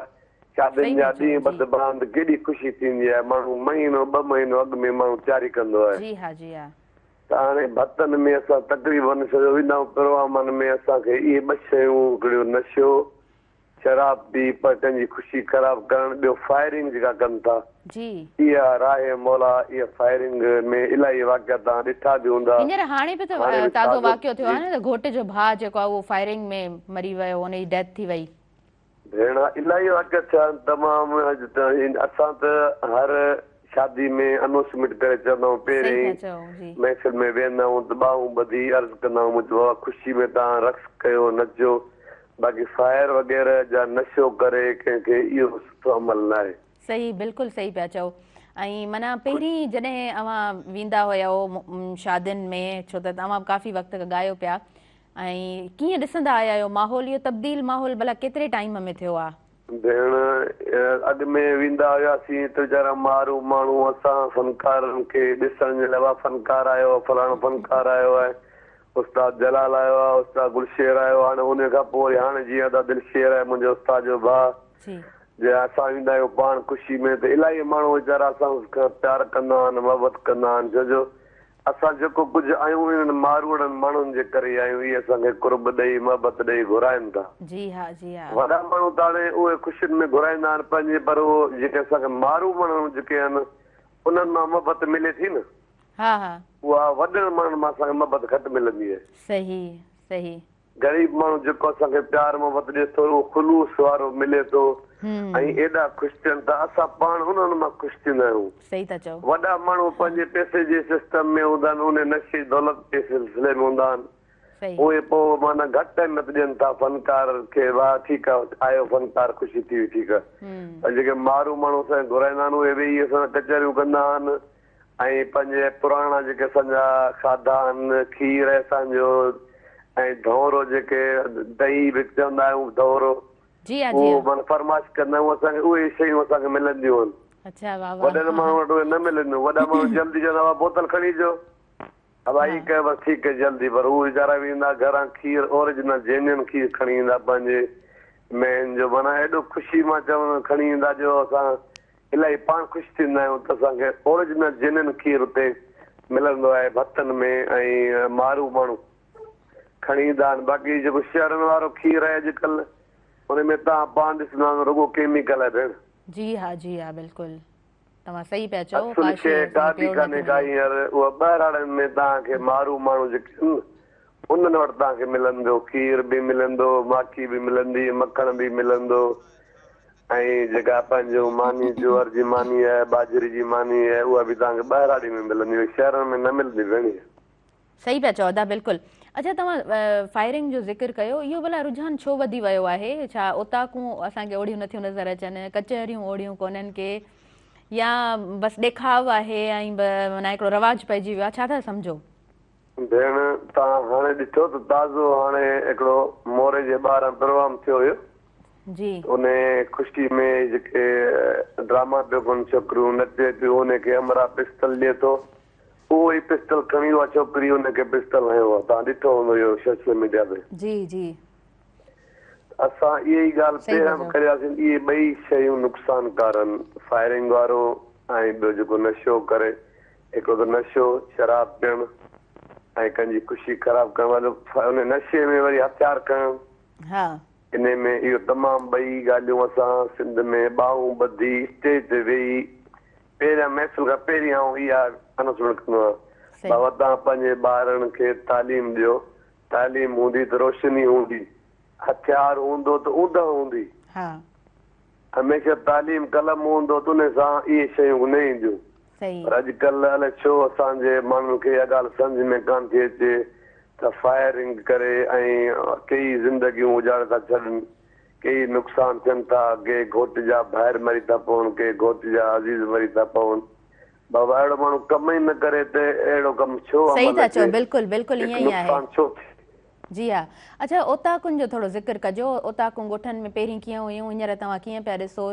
शादियुनि जा ॾींहं बद बांद केॾी ख़ुशी थींदी आहे माण्हू महीनो ॿ महीनो अॻु में माण्हू तयारी कंदो आहे त हाणे भतनि में असां तक़रीबन छो वेंदा आहियूं प्रोग्रामनि में असांखे इहे ॿ शयूं हिकिड़ो नशो शराब पी पर कंहिंजी ख़ुशी ख़राब करणु ॿियो फायरिंग जेका कनि था इहा राहे मौला इहा फायरिंग में इलाही वाक़िया तव्हां ॾिठा बि हूंदा। हाणे बि त ताज़ो वाक़ियो थियो आहे न त घोट जो भाउ जेको आहे उहो फायरिंग में मरी वियो हुनजी डेथ थी वई। भेण इलाही वाक़िया थिया आहिनि तमामु असां त हर शादी में अनाउंसमेंट करे चवंदा आहियूं पहिरीं महफ़िल में वेहंदा आहियूं त ॿाहूं ॿधी अर्ज़ु कंदा आहियूं मुंहिंजो ख़ुशी में तव्हां रक़्स कयो नचो बाक़ी फायर वग़ैरह जा नशो करे कंहिंखे इहो सुठो अमल न आहे। सही बिल्कुलु सही पिया चओ ऐं माना पहिरीं जॾहिं तव्हां वेंदा हुयव शादियुनि में छो त तव्हां काफ़ी वक़्त खां ॻायो पिया ऐं कीअं ॾिसंदा आया आहियो माहौल इहो तब्दील माहौल भला केतिरे टाइम में थियो आहे? भेण अॻु में वेंदा हुआसीं त वीचारा मारू माण्हू असां फनकारनि खे ॾिसण जे लाइ फनकार आयो आहे फलाणो फनकार आयो आहे उस्ताद जलाल आयो आहे उस्ताद गुलशेर आयो आहे हाणे उन खां पोइ हाणे जीअं त दिलशेर आहे मुंहिंजो उस्ताद जो भाउ जे असां वेंदा आहियूं पाण ख़ुशी में त इलाही माण्हू वीचारा असां खां प्यार कंदा आहिनि मोहबत कंदा आहिनि छो जो असां जेको कुझु आहियूं इन्हनि मारूड़नि माण्हुनि जे करे आहियूं इहे असांखे कुर्ब ॾेई मोहबत ॾेई घुराइनि था। वॾा माण्हू त हाणे उहे ख़ुशियुनि में घुराईंदा आहिनि पंहिंजे पर उहो जेके असांखे मारू माण्हू जेके आहिनि उन्हनि मां मोहबत मिले थी न उहा वॾनि माण्हुनि मां असांखे मोहबत घटि मिलंदी आहे। सही सही गरीब माण्हू जेको असांखे प्यार मोहबत ॾिए थो उहो खुलूस वारो मिले थो ऐं एॾा ख़ुशि थियनि था असां पाण उन्हनि मां ख़ुशि थींदा आहियूं। सही था चओ। वॾा माण्हू पंहिंजे पैसे जे सिस्टम में हूंदा आहिनि, उन नशे दौलत जे सिलसिले में हूंदा आहिनि, उहे पोइ माना घटि अहमियत ॾियनि था फनकार खे। वाह ठीकु आहे, आयो फनकार, ख़ुशी थी वई, ठीकु आहे। जेके मारू माण्हू असांखे घुराईंदा आहिनि उहे वेही असां कचहरियूं कंदा आहिनि ऐं पंहिंजे पुराणा जेके असांजा खाधा आहिनि, खीर असांजो ऐं धोरो, जेके दही बि चवंदा आहियूं धोरो, उहो माना फरमाइश कंदा आहियूं असांखे, उहे शयूं असांखे मिलंदियूं आहिनि। वॾनि माण्हू वटि उहे न मिलंदियूं। वॾा माण्हू जल्दी चवंदा बोतल खणी अचो, भाई कयो बसि ठीकु आहे जल्दी, पर उहे वीचारा वेंदा घरां खीर ओरिजिनल जेन्युइन खीर खणी ईंदा पंहिंजे मेन जो, माना एॾो ख़ुशी मां चवां खणी ईंदा जो असां इलाही पाण ख़ुशि थींदा आहियूं त असांखे ओरिजिनल जेन्युइन खीर उते मिलंदो आहे भतनि में ऐं मारू माण्हू खणी ईंदा आहिनि। बाक़ी जेको शहरनि वारो खीर आहे अॼुकल्ह हुनमें तव्हां पाण ॾिसंदा रुॻो केमिकल आहे भेण। जी हा, जी हा, बिल्कुलु तव्हां सही पिया चओ। असुल शइ काॾी कान्हे का हींअर, उहा ॿाहिराड़नि में तव्हांखे मारू माण्हू जेके उन्हनि वटि तव्हांखे मिलंदो, खीर बि मिलंदो, माखी बि मिलंदी, मखण बि मिलंदो ऐं जेका पंहिंजो मानी ज्वर जी मानी आहे, बाजरे जी मानी आहे, उहा बि तव्हांखे ॿाहिराड़ी में मिलंदी, शहरनि में न मिलंदी भेण। सही पिया चओ था, बिल्कुलु। अच्छा, तव्हां फायरिंग जो ज़िक्र कयो, इहो भला रुझान छो वधी वियो आहे? छा उताकूं असांखे ओड़ियूं नथियूं नज़र अचनि, कचहरियूं ओड़ियूं कोन्हनि के, या बसि ॾेखाव आहे ऐं माना हिकिड़ो रवाजु पइजी वियो आहे, छा था सम्झो? भेण तव्हां हाणे ॾिठो त ताज़ो हाणे हिकिड़ो मोरे जे ॿाहिरां प्रोग्राम थियो हुयो जी, उन ख़ुशी में जेके ड्रामा पियो कनि छोकिरियूं नचे पियो, उनखे अमरा पिस्तल ॾिए थो, उहो ई पिस्तल खणी उहा छोकिरी उनखे पिस्तल हयो आहे, तव्हां ॾिठो हूंदो इहो सोशल मीडिया ते। जी जी, असां इहा ई ॻाल्हि पहिरियां बि करियासीं, इहे ॿई शयूं नुक़सानकार आहिनि, फायरिंग वारो ऐं ॿियो जेको नशो करे, हिकिड़ो त नशो शराब पीअणु ऐं कंहिंजी ख़ुशी ख़राब करण वारो, उन नशे में वरी हथियार खणणु, इन में इहो तमामु ॿई ॻाल्हियूं असां सिंध में ॿाहूं ॿधी स्टेज ते वेही पहिरियां महफ़िल खां पहिरीं आऊं इहा अनाउंसमेंट कंदो आहियां, बाबा तव्हां पंहिंजे ॿारनि खे तालीम ॾियो, तालीम हूंदी त रोशनी हूंदी, हथियार हूंदो त ऊंदह हूंदी, हमेशह तालीम कलम हूंदो त उन सां इहे शयूं न ईंदियूं। पर अॼुकल्ह अलाए छो असांजे माण्हुनि खे इहा ॻाल्हि सम्झ में कान थी अचे त फायरिंग करे ऐं कई ज़िंदगियूं उजाड़े था छॾनि, कई नुक़सान थियनि था, के घोट जा ॿाहिरि मरी था पवनि, के घोट जा अज़ीज़ मरी था पवनि। बाबा अहिड़ो माण्हू कम ई न करे त अहिड़ो कमु छो? सही था चओ, बिल्कुलु बिल्कुलु ईअं ई आहे। नुक़सान छो थिए? जी हा। अच्छा, ओताकुनि जो थोरो ज़िक्र कजो, ओताकूं ॻोठनि में पहिरीं कीअं हुयूं, हींअर तव्हां कीअं पिया ॾिसो?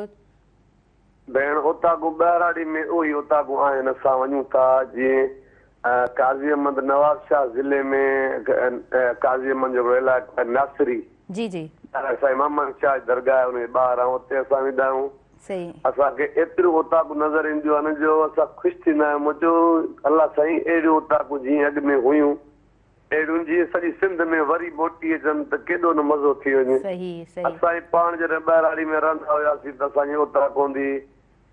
भेण ओताकूं ॿाहिराड़ी में उहे ओताकूं आहिनि, असां वञूं था जीअं काज़ी अहमद नवाब शाह ज़िले में काज़ी अहमद जो इलाइक़ो आहे नासिरी, जी जी, साईं मोहम्मद शाह दरगाह आहे, उन ॿाहिरां उते असां वेंदा आहियूं। असांखे एतिरो ओताकूं नज़र ईंदियूं आहिनि जो असां ख़ुशि थींदा आहियूं, मुंहिंजो अलाह साईं अहिड़ियूं ओताकूं जीअं अॻु में हुयूं अहिड़ियूं जीअं सॼी सिंध में वरी मोटी अचनि त केॾो न मज़ो थी वञे। असां पाण जॾहिं ॿाहिराड़ी में रहंदा हुआसीं त असांजी ओताक हूंदी,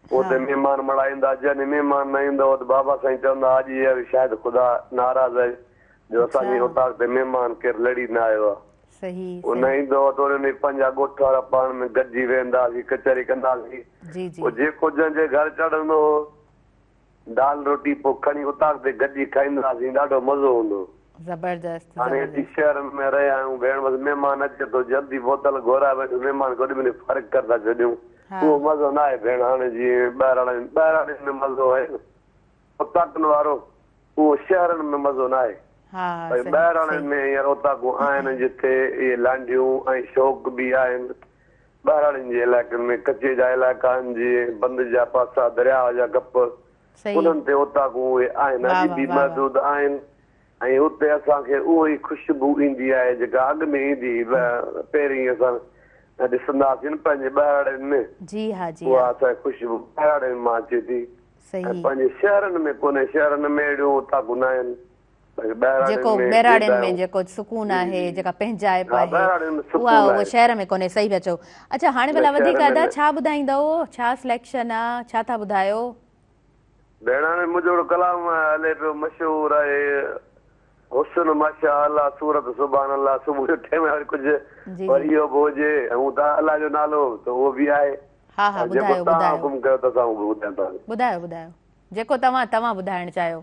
उते महिमान मल्हाईंदा, जॾहिं महिमान न ईंदो त बाबा साईं चवंदा अॼु इहा शायदि ख़ुदा नाराज़ आहे जो असांजी ओताक ते महिमान केरु लड़ी न आयो आहे। न ईंदो त उन पंहिंजा ॻोठ वारा पाण में गॾिजी वेहंदासीं, कचहरी कंदासीं, जेको जंहिंजे घर चढ़ंदो हो दाल रोटी पोइ खणी उताक ते गॾिजी खाईंदासीं, ॾाढो मज़ो हूंदो। ज़बरदस्त। हाणे शहरनि में रहिया आहियूं भेण, बसि महिमान अचे थो जल्दी बोतल घुराए वेठो, महिमान गॾु में फ़र्क़ु करे था छॾियूं, उहो मज़ो न आहे भेण। हाणे जीअं ॿाहिराड़नि में मज़ो आहे उताकनि वारो, उहो शहरनि में मज़ो न आहे। ॿाहिराड़नि में हींअर ओताकूं आहिनि जिथे इहे लांडियूं ऐं शौक़ बि आहिनि, ॿाहिराड़नि जे इलाइक़नि में कचे जा इलाइक़ा आहिनि जीअं बंद जा पासा, दरिया जा गप, उन्हनि ते ओताकूं उहे आहिनि, अॼु बि महदूद आहिनि ऐं उते असांखे उहो ई ख़ुशबू ईंदी आहे जेका अॻु में ईंदी पहिरीं असां ॾिसंदासीं न पंहिंजे ॿाहिराड़नि में, उहा असांखे ख़ुशबू ॿाहिराड़नि मां अचे थी, पंहिंजे शहरनि में कोन्हे, शहरनि में अहिड़ियूं ओताकूं न आहिनि। जेको ॿाहिराड़नि में जेको सुकून आहे, जेका पंहिंजाइप आहे, उहा शहर में कोन्हे। सही पिया चओ। अच्छा, हाणे भला वधीक अदा छा ॿुधाईंदव, छा सिलेक्शन आहे, छा था ॿुधायो? भेण हाणे मुंहिंजो कलाम हले पियो मशहूरु आहे, हुस्न माशाअल्लाह सूरत सुभान अल्लाह सुबह जो टाइम है कुछ वरी यो बोजे हूं ता अल्लाह जो नालो तो वो भी आए। हाँ हाँ बुधायो बुधायो हुकुम कयो त सां बुधायो बुधायो बुधायो जेको तव्हां ॿुधाइण चाहियो।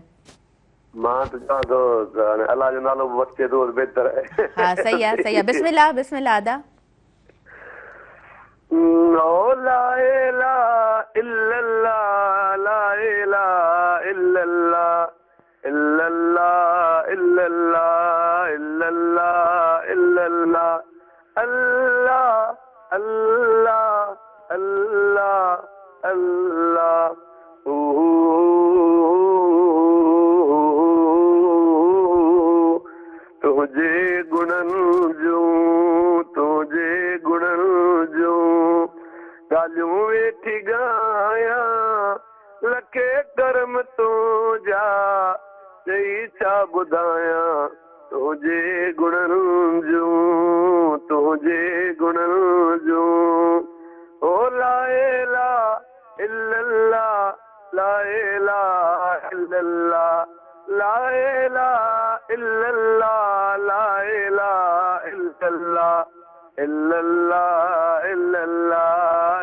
मां त चवां थो अल्लाह जो नालो वठे तो बेहतर है। हाँ सही है बिस्मिल्लाह बिस्मिल्लाह अदा। ला इलाहा इल्लल्लाह ला इलाहा इल्लल्लाह इल्लल्लाह इल्लल्लाह इल्लल्लाह इल्लल्लाह अल्लाह अल्लाह अल्लाह अल्लाह तुझे गुणन जो गालियूं वेठी गाया लखे कर्म तुंहिंजा चई छा ॿुधाया तुझे गुणन जो ओ ला इलाहा इल्लल्लाह ला इलाहा इल्लल्लाह ला इलाहा इल्लल्लाह ला इलाहा इल्लल्लाह इल्लल्लाह इल्लल्लाह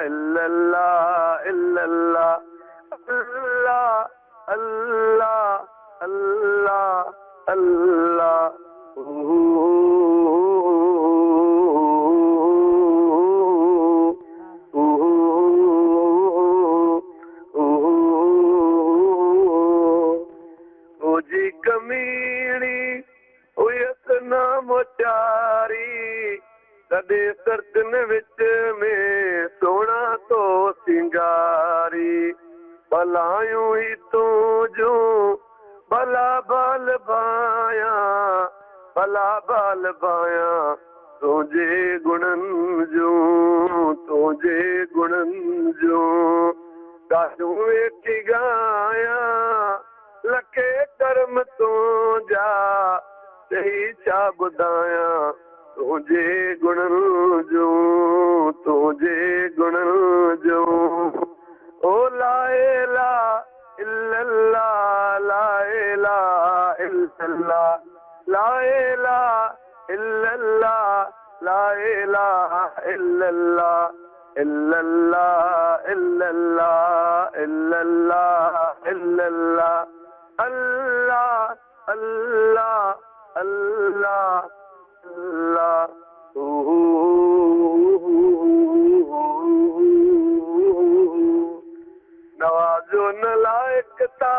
इल्लल्लाह इल्लल्लाह अल्लाह अल्लाह अल्लाह अल्लाह जी कमीणी हुयस नाम चारी कदे सर्दन विच में सोना तो सिंगारी भलायूं ही तुझो भला बाल बाया तुझे गुणन जो गालियूं वेठी गाया लखे कर्म तुंहिंजा चई छा ॿुधाया तुझे गुणन जो ओ ला इलाहा इल्लल्लाह ला इलाहा इल्लल्लाह ला इलाहा इल्लल्लाह ला इलाहा इल्लल्लाह इल्लल्लाह इल्लल्लाह इल्लल्लाह इल्लल्लाह अल्लाह अल्लाह अल्लाह अल्लाह नवाजो नलायकता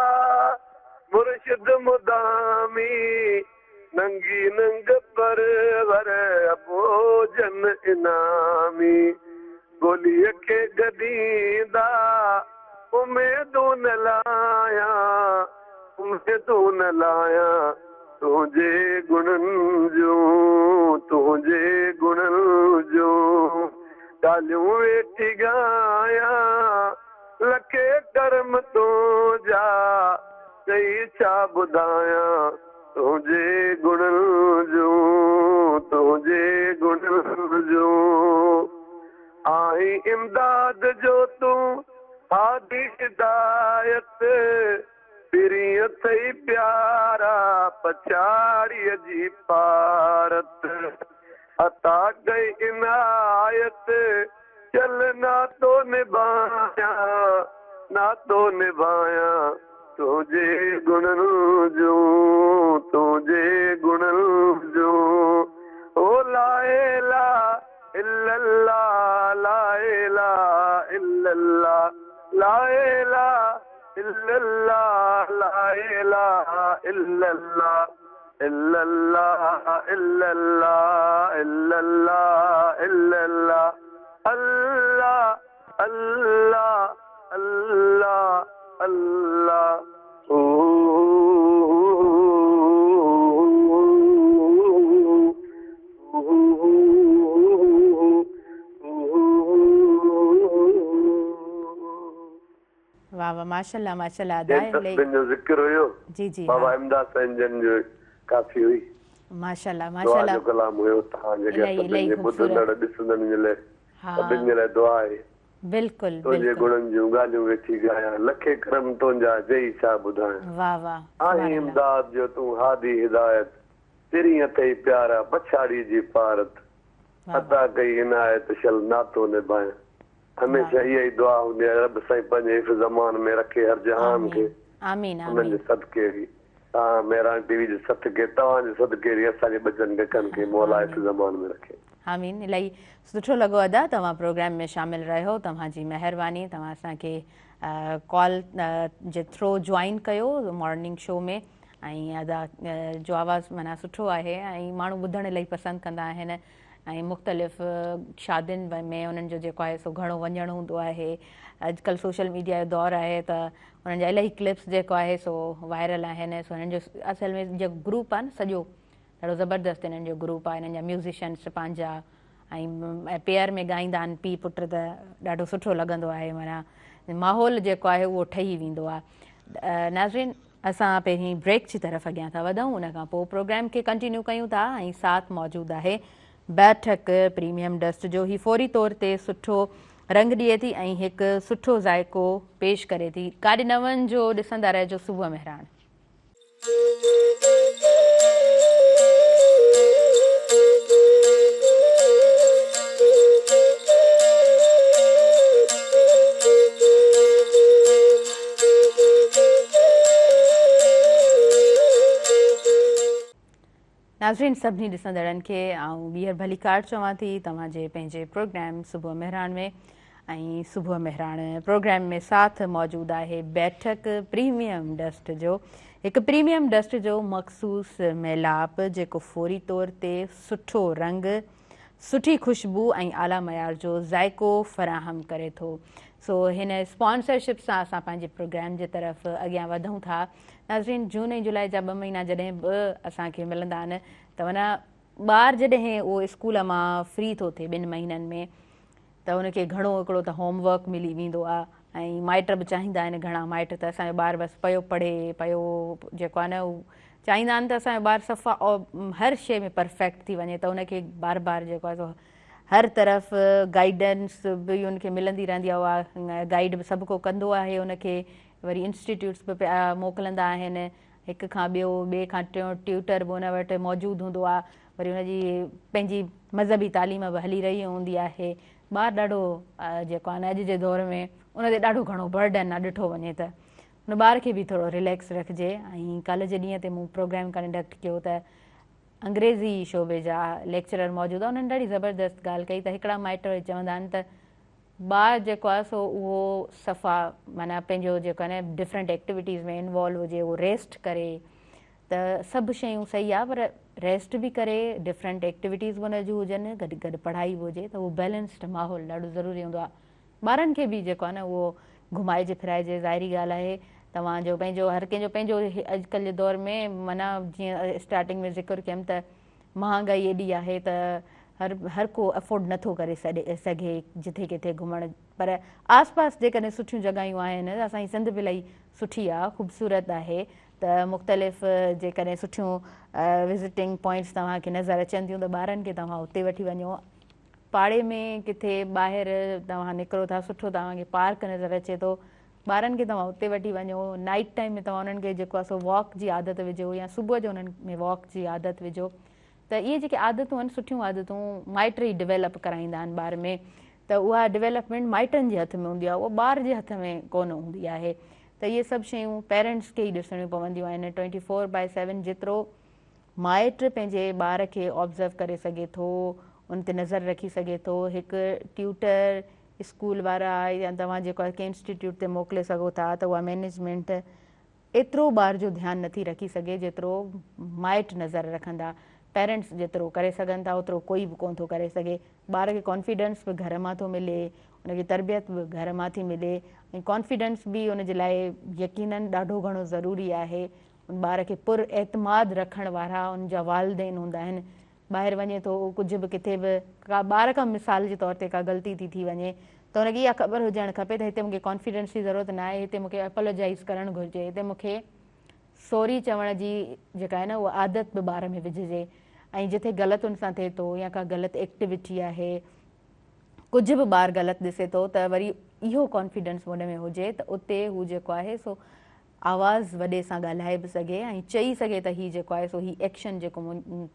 मुर्शिद मुदामी नंगी नंग पर वर भोजन इनामी गोलीअ खे गॾींदा उमेदूं न लाया तुंहिंजे गुणन जो गालियूं वेठी गाया लखे कर्म तुंहिंजा चई छा ॿुधाया तुंहिंजे गुणन जो आई इमदाद जो तूं हादी हिदायत पिरीअ थई प्यारा पछाड़ीअ जी पारत अता गई इनायत चल ना तो निभाया तुझे गुणन जो ओ ला इलाहा इल्लल्लाह ला इलाहा इल्लल्लाह ला इलाहा इल्लल्लाह ला इलाहा इल्लल्लाह इल्लल्लाह इल्लल्लाह इल्लल्लाह इल्लल्लाह अल्लाह अल्लाह अल्लाह अल्लाह वाह वाह माशाल्लाह माशाल्लाह जो जिक्र हुयो जी जी बाबा इमदाद संजन जो काफी हुई माशाल्लाह माशाल्लाह जो कलाम हुयो तहां जे ॿुधंदड़ ॾिसंदड़ जे लाइ सभिनि जे लाइ दुआ आहे। बिल्कुलु तुंहिंजे गुणनि जूं ॻाल्हियूं वेठी ॻायां लखे करम तुंहिंजा जई छा ॿुधायां वाह वाह आहीं इमदाद जो तूं हादी हिदायत तेरी अथई प्यारा पछाड़ी जी पारत अता कई इनायत शल नातो निभायां हमेशा इहा ई दुआ हूंदी आहे रब साईं पंहिंजे हिफ़्ज़ ज़मान में रखे हर जहान खे आमीन उन्हनि जे सदके बि तव्हां मेहरान टीवी जे सदके तव्हांजे सदके बि असांजे ॿचनि ॻचनि खे मौला हिफ़्ज़ ज़मान में रखे आमीन। इलाही सुठो लॻो अदा तव्हां प्रोग्राम में शामिल रहियो तव्हांजी महिरबानी तव्हां असांखे कॉल जे थ्रू ज्वाइन कयो मॉर्निंग शो में ऐं अदा जो आवाज़ु माना सुठो आहे ऐं माण्हू ॿुधणु इलाही पसंदि कंदा आहिनि ऐं मुख़्तलिफ़ शादियुनि में उन्हनि जो जेको आहे सो घणो वञणु हूंदो आहे अॼुकल्ह सोशल मीडिया जो दौरु आहे त उन्हनि जा इलाही क्लिप्स जेको आहे सो वायरल आहिनि सो हिननि जो असल में जेको ग्रुप आहे न सॼो ॾाढो ज़बरदस्त हिननि जो ग्रुप आहे हिननि जा म्यूज़िशियन्स पंहिंजा ऐं पेयर में ॻाईंदा आहिनि पीउ पुट त ॾाढो सुठो लॻंदो आहे माना माहौल जेको आहे उहो ठही वेंदो आहे। नाज़रीन असां पहिरीं ब्रेक जी तरफ़ अॻियां था वधूं उन खां पोइ प्रोग्राम खे कंटिन्यू कयूं था ऐं साथ मौजूदु आहे बैठक प्रीमियम डस्ट जो ही फौरी तौर ते सुठो रंग ॾिए थी ऐं हिकु सुठो ज़ाइको पेश करे थी काॾे न वञिजो ॾिसंदा रहिजो सुबुह मेहरान। नाज़रीन सभिनी ॾिसंदड़नि खे आऊं ॿीहर भली कार चवां थी तव्हांजे पंहिंजे प्रोग्राम सुबुह मेहरान में ऐं सुबुह मेहरान प्रोग्राम में साथ मौजूदु आहे बैठक प्रीमियम डस्ट जो हिकु प्रीमियम डस्ट जो मख़सूस मेलाप जेको फौरी तौर ते सुठो रंग सुठी खुशबू ऐं आला मयार जो ज़ाइको फ़राहम करे थो सो हिन स्पॉन्सरशिप सां असां पंहिंजे प्रोग्राम जे तरफ़ अॻियां वधूं था। नाज़रीन जून ऐं जुलाई जा 2 महीना जॾहिं बि असांखे मिलंदा आहिनि त माना ॿार जॾहिं उहो स्कूल मां फ्री थो थिए 2 महीननि में त उनखे घणो हिकिड़ो त होमवर्क मिली वेंदो आहे ऐं माइट बि चाहींदा आहिनि घणा माइट त असांजो ॿारु बसि पियो पढ़े पियो जेको आहे न उहो चाहींदा आहिनि त असांजो ॿारु सफ़ा हर शइ में परफेक्ट थी वञे त उनखे बार बार जेको आहे सो हर तरफ़ गाइडेंस बि उनखे मिलंदी रहंदी आहे उहा गाइड बि सभु को कंदो आहे उनखे वरी इंस्टीट्यूट्स बि पिया मोकिलींदा आहिनि हिक खां ॿिए खां टियों ट्यूटर बि उन वटि मौजूदु हूंदो आहे वरी उनजी पंहिंजी मज़हबी तालीम बि हली रही हूंदी आहे ॿारु ॾाढो जेको आहे न अॼु जे दौर में उन ते ॾाढो घणो बर्डन आहे ॾिठो वञे त उन ॿार खे बि थोरो रिलैक्स रखिजे ऐं कल्ह जे ॾींहं ते मूं प्रोग्राम कंडक्ट कयो त अंग्रेज़ी शोबे जा लेक्चरर मौजूदु आहे उन्हनि ॾाढी ज़बरदस्त ॻाल्हि कई त हिकिड़ा माइट चवंदा आहिनि त ॿारु जेको आहे सो उहो सफ़ा माना पंहिंजो जेको आहे न डिफरेंट एक्टिविटीज़ में इन्वॉल्व हुजे उहो रेस्ट करे त सभु शयूं सही आहे पर रेस्ट बि करे डिफरेंट एक्टिविटीज़ बि उन जूं हुजनि गॾु गॾु पढ़ाई बि हुजे त उहो बैलेंस्ड माहौल ॾाढो ज़रूरी हूंदो आहे ॿारनि खे बि जेको आहे न उहो घुमाइजे फिराइजे ज़ाहिरी ॻाल्हि आहे तव्हांजो पंहिंजो हर कंहिंजो पंहिंजो अॼुकल्ह जे दौर में माना जीअं स्टार्टिंग में ज़िक्र कयमि त महांगाई एॾी आहे त हर को अफोर्ड नथो करे सघे जिथे किथे घुमण पर आस पास जेकॾहिं सुठियूं जॻहियूं आहिनि असांजी सिंध बि इलाही सुठी आहे ख़ूबसूरत आहे त मुख़्तलिफ़ जेकॾहिं सुठियूं विज़िटिंग पॉइंट्स तव्हांखे नज़र अचनि थियूं त ॿारनि खे तव्हां उते वठी वञो पाड़े में किथे ॿाहिरि तव्हां निकिरो था सुठो तव्हांखे पार्क नज़र अचे थो ॿारनि खे तव्हां उते वठी वञो नाइट टाइम में तव्हां उन्हनि खे जेको आहे सो वॉक जी आदत विझो या सुबुह जो उन्हनि में वॉक जी आदत विझो त इहे जेके आदतूं आहिनि सुठियूं आदतूं माइट ई डिवेलप कराईंदा आहिनि ॿार में त उहा डिवेलपमेंट माइटनि जे हथ में हूंदी आहे उहा ॿार जे हथ में कोन हूंदी आहे त इहे सभु शयूं पेरेंट्स खे ई ॾिसणियूं पवंदियूं आहिनि 24/7 जेतिरो माइट पंहिंजे ॿार खे ऑब्ज़र्व करे सघे थो उन ते नज़र रखी सघे थो हिकु ट्यूटर स्कूल वारा या तव्हां जेको आहे कंहिं इंस्टीट्यूट ते मोकिले सघो था त उहा मैनेजमेंट एतिरो ॿार जो ध्यानु नथी रखी सघे जेतिरो माइट नज़र रखंदा पेरेंट्स जेतिरो करे सघनि था ओतिरो कोई बि कोन थो करे सघे ॿार खे कॉन्फिडेंस बि घर मां थो मिले उनखे तरबियत बि घर मां थी मिले ऐं कॉन्फिडेंस बि उनजे लाइ यकीननि ॾाढो घणो ज़रूरी आहे उन ॿार खे पुर एतमाद रखण वारा उन जा वालिदैन हूंदा आहिनि ॿाहिरि वञे थो कुझु बि किथे बि का ॿार खां मिसाल जे तौर ते का ग़लती थी वञे त हुनखे इहा ख़बर हुजणु खपे त हिते मूंखे कॉन्फिडेंस जी ज़रूरत न आहे हिते मूंखे अपोलोजाइज़ करणु घुरिजे हिते मूंखे सॉरी चवण जी जेका आहे न उहा आदत बि ॿार में विझिजे ऐं जिथे ग़लति हुन सां थिए थो या का ग़लति एक्टिविटी आहे कुझु बि ॿारु ग़लति ॾिसे थो त वरी इहो कॉन्फिडेंस हुन में हुजे त उते हू जेको आहे सो आवाज़ वॾे सां ॻाल्हाए बि सघे ऐं चई सघे त हीउ जेको आहे सो हीउ एक्शन जेको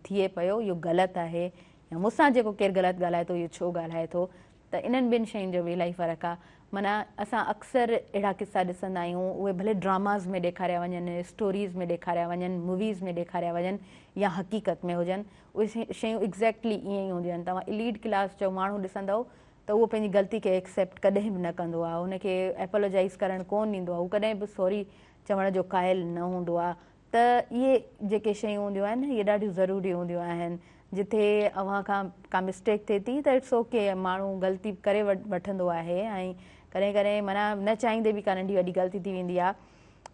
थिए पियो इहो ग़लति आहे, या मूंसां जेको केरु ग़लति ॻाल्हाए थो इहो छो ॻाल्हाए थो। त इन्हनि ॿिनि शयुनि जो बि इलाही फ़र्क़ु आहे। माना असां अक्सर अहिड़ा किस्सा ॾिसंदा आहियूं, उहे भले ड्रामाज़ में ॾेखारिया वञनि, स्टोरीज़ में ॾेखारिया वञनि, मूवीज़ में ॾेखारिया वञनि या हक़ीक़त में हुजनि, उहे शयूं एग्ज़ैक्टली ईअं ई हूंदियूं आहिनि। तव्हां इलीट क्लास जो माण्हू ॾिसंदव त उहो पंहिंजी ग़लती खे एक्सेप्ट कॾहिं बि न कंदो आहे, हुनखे एपोलोजाइज़ करणु कोन ॾींदो आहे, हू कॾहिं बि सॉरी चवण जो क़ाइल न हूंदो आहे। त इहे जेके शयूं हूंदियूं आहिनि इहे ॾाढियूं ज़रूरी हूंदियूं आहिनि। जिथे अव्हां खां का मिस्टेक थिए थी त इट्स ओके, माण्हू ग़लती करे वठंदो आहे ऐं कॾहिं कॾहिं माना न चाहींदे बि का नंढी वॾी ग़लती थी वेंदी आहे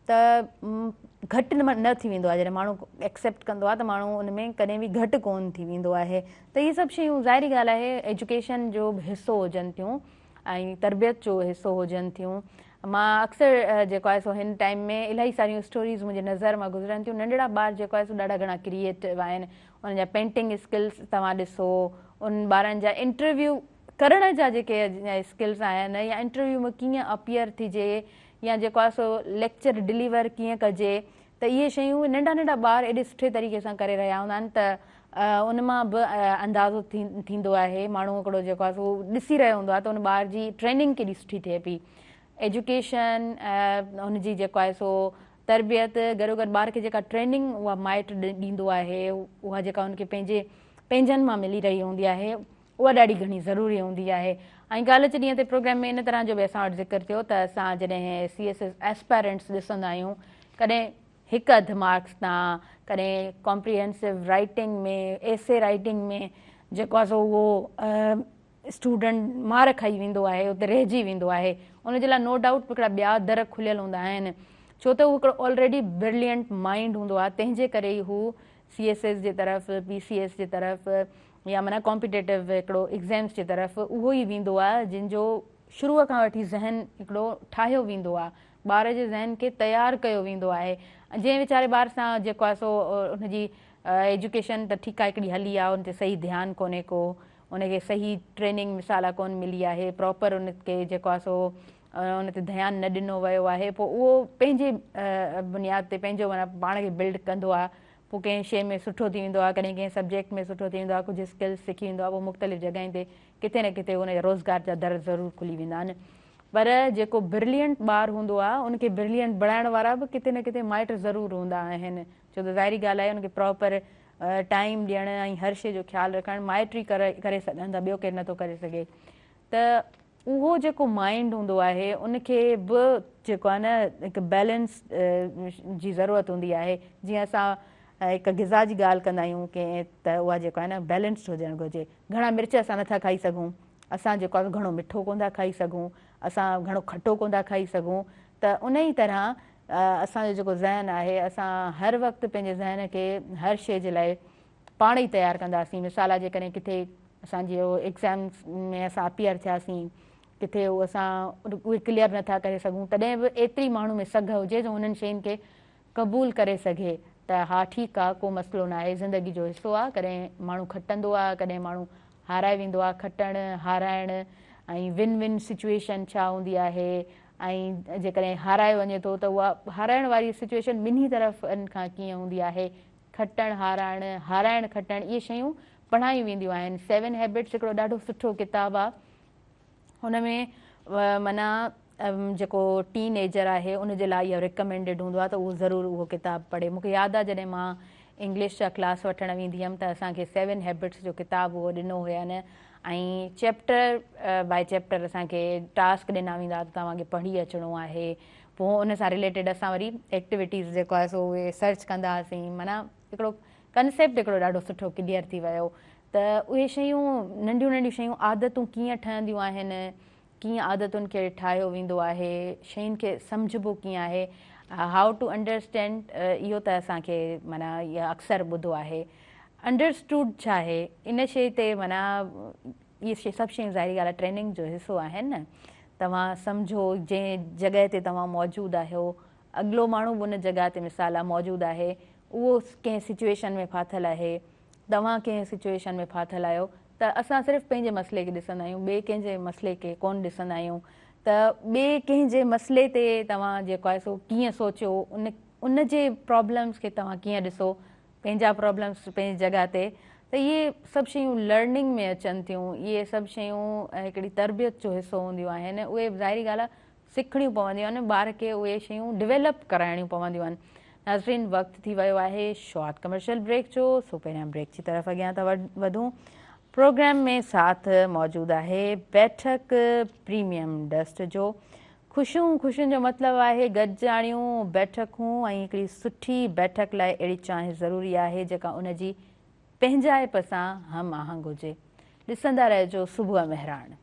त घटि न थी वेंदो आहे। जॾहिं माण्हू एक्सेप्ट कंदो आहे त माण्हू उन में कॾहिं बि घटि कोन थी वेंदो आहे। त इहे सभु शयूं ज़ाहिरी ॻाल्हि आहे एजुकेशन जो बि हिसो हुजनि थियूं ऐं तरबियत जो हिसो हुजनि थियूं। मां अक्सर जेको आहे सो हिन टाइम में इलाही सारियूं स्टोरीज़ मुंहिंजे नज़र मां गुज़रनि थियूं। नंढड़ा ॿार जेको आहे सो ॾाढा घणा क्रिएटिव आहिनि, उन्हनि जा पेंटिंग स्किल्स तव्हां ॾिसो, उन ॿारनि जा इंटरव्यू करण जा जेके स्किल्स आहिनि या इंटरव्यू में कीअं अपीयर थिजे या जेको आहे सो लेक्चर डिलीवर कीअं कजे, त इहे शयूं नंढा नंढा ॿार एॾे सुठे तरीक़े सां करे रहिया हूंदा आहिनि त उन मां बि अंदाज़ो थींदो आहे। माण्हू हिकिड़ो जेको आहे सो ॾिसी रहियो हूंदो आहे त उन ॿार जी ट्रेनिंग केॾी सुठी थिए पई। एजुकेशन हुनजी जेको आहे सो तरबियत गॾो गॾु ॿार खे जेका ट्रेनिंग उहा माइट ॾींदो आहे, उहा जेका हुनखे पंहिंजनि मां मिली रही हूंदी आहे, उहा ॾाढी घणी ज़रूरी हूंदी आहे। ऐं ॻाल्हि अचे ॾींहं ते प्रोग्राम में इन तरह जो बि असां वटि ज़िक्र थियो त असां जॾहिं CSS एस्पायरेंट्स ॾिसंदा आहियूं, कॾहिं हिकु अधु मार्क्स तां, कॾहिं कॉम्प्रिहेंसिव राइटिंग में, एसे राइटिंग में जेको आहे सो उहो स्टूडेंट मार खाई वेंदो आहे, उते रहिजी वेंदो आहे। उनजे लाइ नो डाउट हिकिड़ा ॿिया दर खुलियल हूंदा आहिनि, छो त हू हिकिड़ो ऑलरेडी ब्रिलियंट माइंड हूंदो आहे। तंहिंजे करे ई हू CSS जे तरफ़, PCS जे तरफ़ या माना कॉम्पिटेटिव हिकिड़ो एग्ज़ाम्स जे तरफ़ उहो ई वेंदो आहे जिन जो शुरूअ खां वठी ज़हन हिकिड़ो ठाहियो वेंदो आहे, ॿार जे ज़हन खे तयारु कयो वेंदो आहे। जंहिं वीचारे ॿार सां जेको आहे सो हुनजी एजुकेशन त ठीकु आहे हिकिड़ी हली आहे, उन ते सही ध्यानु कोन्हे को, उनखे सही ट्रेनिंग मिसाल कोन मिली आहे, प्रॉपर उनखे जेको आहे सो उन ते ध्यानु न ॾिनो वियो आहे, पोइ उहो पंहिंजे बुनियाद ते पंहिंजो माना पाण खे बिल्ड कंदो आहे। पोइ कंहिं शइ में सुठो थी वेंदो आहे, कॾहिं कंहिं सब्जेक्ट में सुठो थी वेंदो आहे, कुझु स्किल्स सिखी वेंदो आहे, पोइ मुख़्तलिफ़ जॻहियुनि ते किथे न किथे उनजा रोज़गार जा दर ज़रूरु खुली वेंदा आहिनि। पर जेको ब्रिलियंट ॿारु हूंदो आहे उनखे ब्रिलियंट बणाइण वारा बि किथे न किथे माइट ज़रूरु हूंदा आहिनि, छो त ज़ाहिरी ॻाल्हि आहे उनखे प्रॉपर टाइम ॾियणु ऐं हर शइ जो ख़्यालु रखणु माइट ई करे सघनि था, ॿियो केरु नथो करे सघे। त उहो जेको माइंड हूंदो आहे उनखे बि जेको आहे न हिकु बैलेंस जी ज़रूरत हूंदी आहे। जीअं असां हिकु ग़िज़ा जी ॻाल्हि कंदा आहियूं की त उहा जेको आहे न बैलेंस्ड हुजणु घुरिजे। घणा मिर्च असां नथा खाई सघूं, असां जेको आहे घणो मिठो कोन था खाई सघूं, असां घणो खटो कोन था खाई सघूं। त उन ई तरह असांजो जेको ज़हन आहे, असां हर वक़्तु पंहिंजे ज़हन खे हर शइ जे लाइ पाण ई तयारु कंदासीं। मिसाल जे कॾहिं किथे असांजी एग्ज़ाम्स में असां अपीयर थियासीं, किथे उहो असां उहे क्लियर नथा करे सघूं, तॾहिं बि एतिरी माण्हू में सघ हुजे जो हुननि शयुनि खे क़बूलु करे सघे त हा ठीकु आहे, को मसइलो न आहे, ज़िंदगी जो हिसो आहे। कॾहिं माण्हू खटंदो आहे, कॾहिं माण्हू हाराए वेंदो आहे। खटणु हाराइणु ऐं विन विन सिचुएशन छा हूंदी आहे, ऐं जेकॾहिं हाराए वञे थो त उहा हाराइण वारी सिचुएशन ॿिन्ही तरफ़नि खां कीअं हूंदी आहे। खटणु हाराइणु, हाराइणु खटणु, इहे शयूं पढ़ायूं वेंदियूं आहिनि। 7 हैबिट्स हिकिड़ो ॾाढो सुठो किताबु आहे। हुन में माना जेको टीनेजर आहे उनजे लाइ इहो रिकमेंडेड हूंदो आहे त उहो ज़रूरु उहो किताबु पढ़े। मूंखे यादि आहे जॾहिं मां इंग्लिश जा क्लास वठणु वेंदी हुअमि त असांखे 7 हैबिट्स जो किताबु उहो ॾिनो हुयनि, ऐं चैप्टर बाय चैप्टर असांखे टास्क ॾिना वेंदा त तव्हांखे पढ़ी अचिणो आहे। पोइ उन सां रिलेटेड असां वरी एक्टिविटीज़ जेको आहे सो उहे सर्च कंदा हुआसीं। माना हिकिड़ो कंसेप्ट हिकिड़ो ॾाढो सुठो क्लियर थी वियो त उहे शयूं नंढियूं नंढियूं शयूं आदतूं कीअं ठहंदियूं आहिनि, कीअं आदतुनि खे ठाहियो वेंदो आहे, शयुनि खे सम्झिबो कीअं आहे, हाउ टू अंडरस्टैंड, इहो त असांखे माना इहा अक्सर ॿुधो आहे। अंडरस्टूड छा आहे, इन शइ ते माना इहे सभु शयूं ज़ाहिरी ॻाल्हि आहे ट्रेनिंग जो हिसो आहिनि न। तव्हां सम्झो जंहिं जॻह ते तव्हां मौजूदु आहियो, अॻिलो माण्हू बि उन जॻह ते मिसाल आहे मौजूदु आहे, उहो कंहिं सिचुएशन में फाथल आहे, तव्हां कंहिं सिचुएशन में फाथल आहियो, त असां सिर्फ़ु पंहिंजे मसइले खे ॾिसंदा आहियूं, ॿिए कंहिंजे मसइले खे कोन ॾिसंदा आहियूं। त ॿिए कंहिंजे मसइले ते तव्हां जेको आहे सो कीअं सोचियो, उन जे प्रॉब्लम्स खे तव्हां कीअं ॾिसो, पंहिंजा प्रॉब्लम्स पंहिंजी जॻह ते। त इहे सभु शयूं लर्निंग में अचनि थियूं, इहे सभु शयूं हिकिड़ी तरबियत जो हिसो हूंदियूं आहिनि। उहे ज़ाहिरी ॻाल्हि आहे सिखणियूं पवंदियूं आहिनि, ॿार खे उहे शयूं डिवेलप कराइणियूं पवंदियूं आहिनि। नाज़रीन, वक़्तु थी वियो आहे शॉर्ट कमर्शियल ब्रेक जो, सो पहिरियां ब्रेक जी तरफ़ अॻियां था वधूं। प्रोग्राम में साथ मौजूदु आहे बैठक प्रीमियम डस्ट जो। ख़ुशियुनि जो मतिलबु आहे गॾिजाणियूं, बैठकूं, ऐं हिकिड़ी सुठी बैठक लाइ अहिड़ी चांहि ज़रूरी आहे जेका उनजी पंहिंजाइप सां हम आहंग हुजे। ॾिसंदा रहिजो सुबुह मेहरान।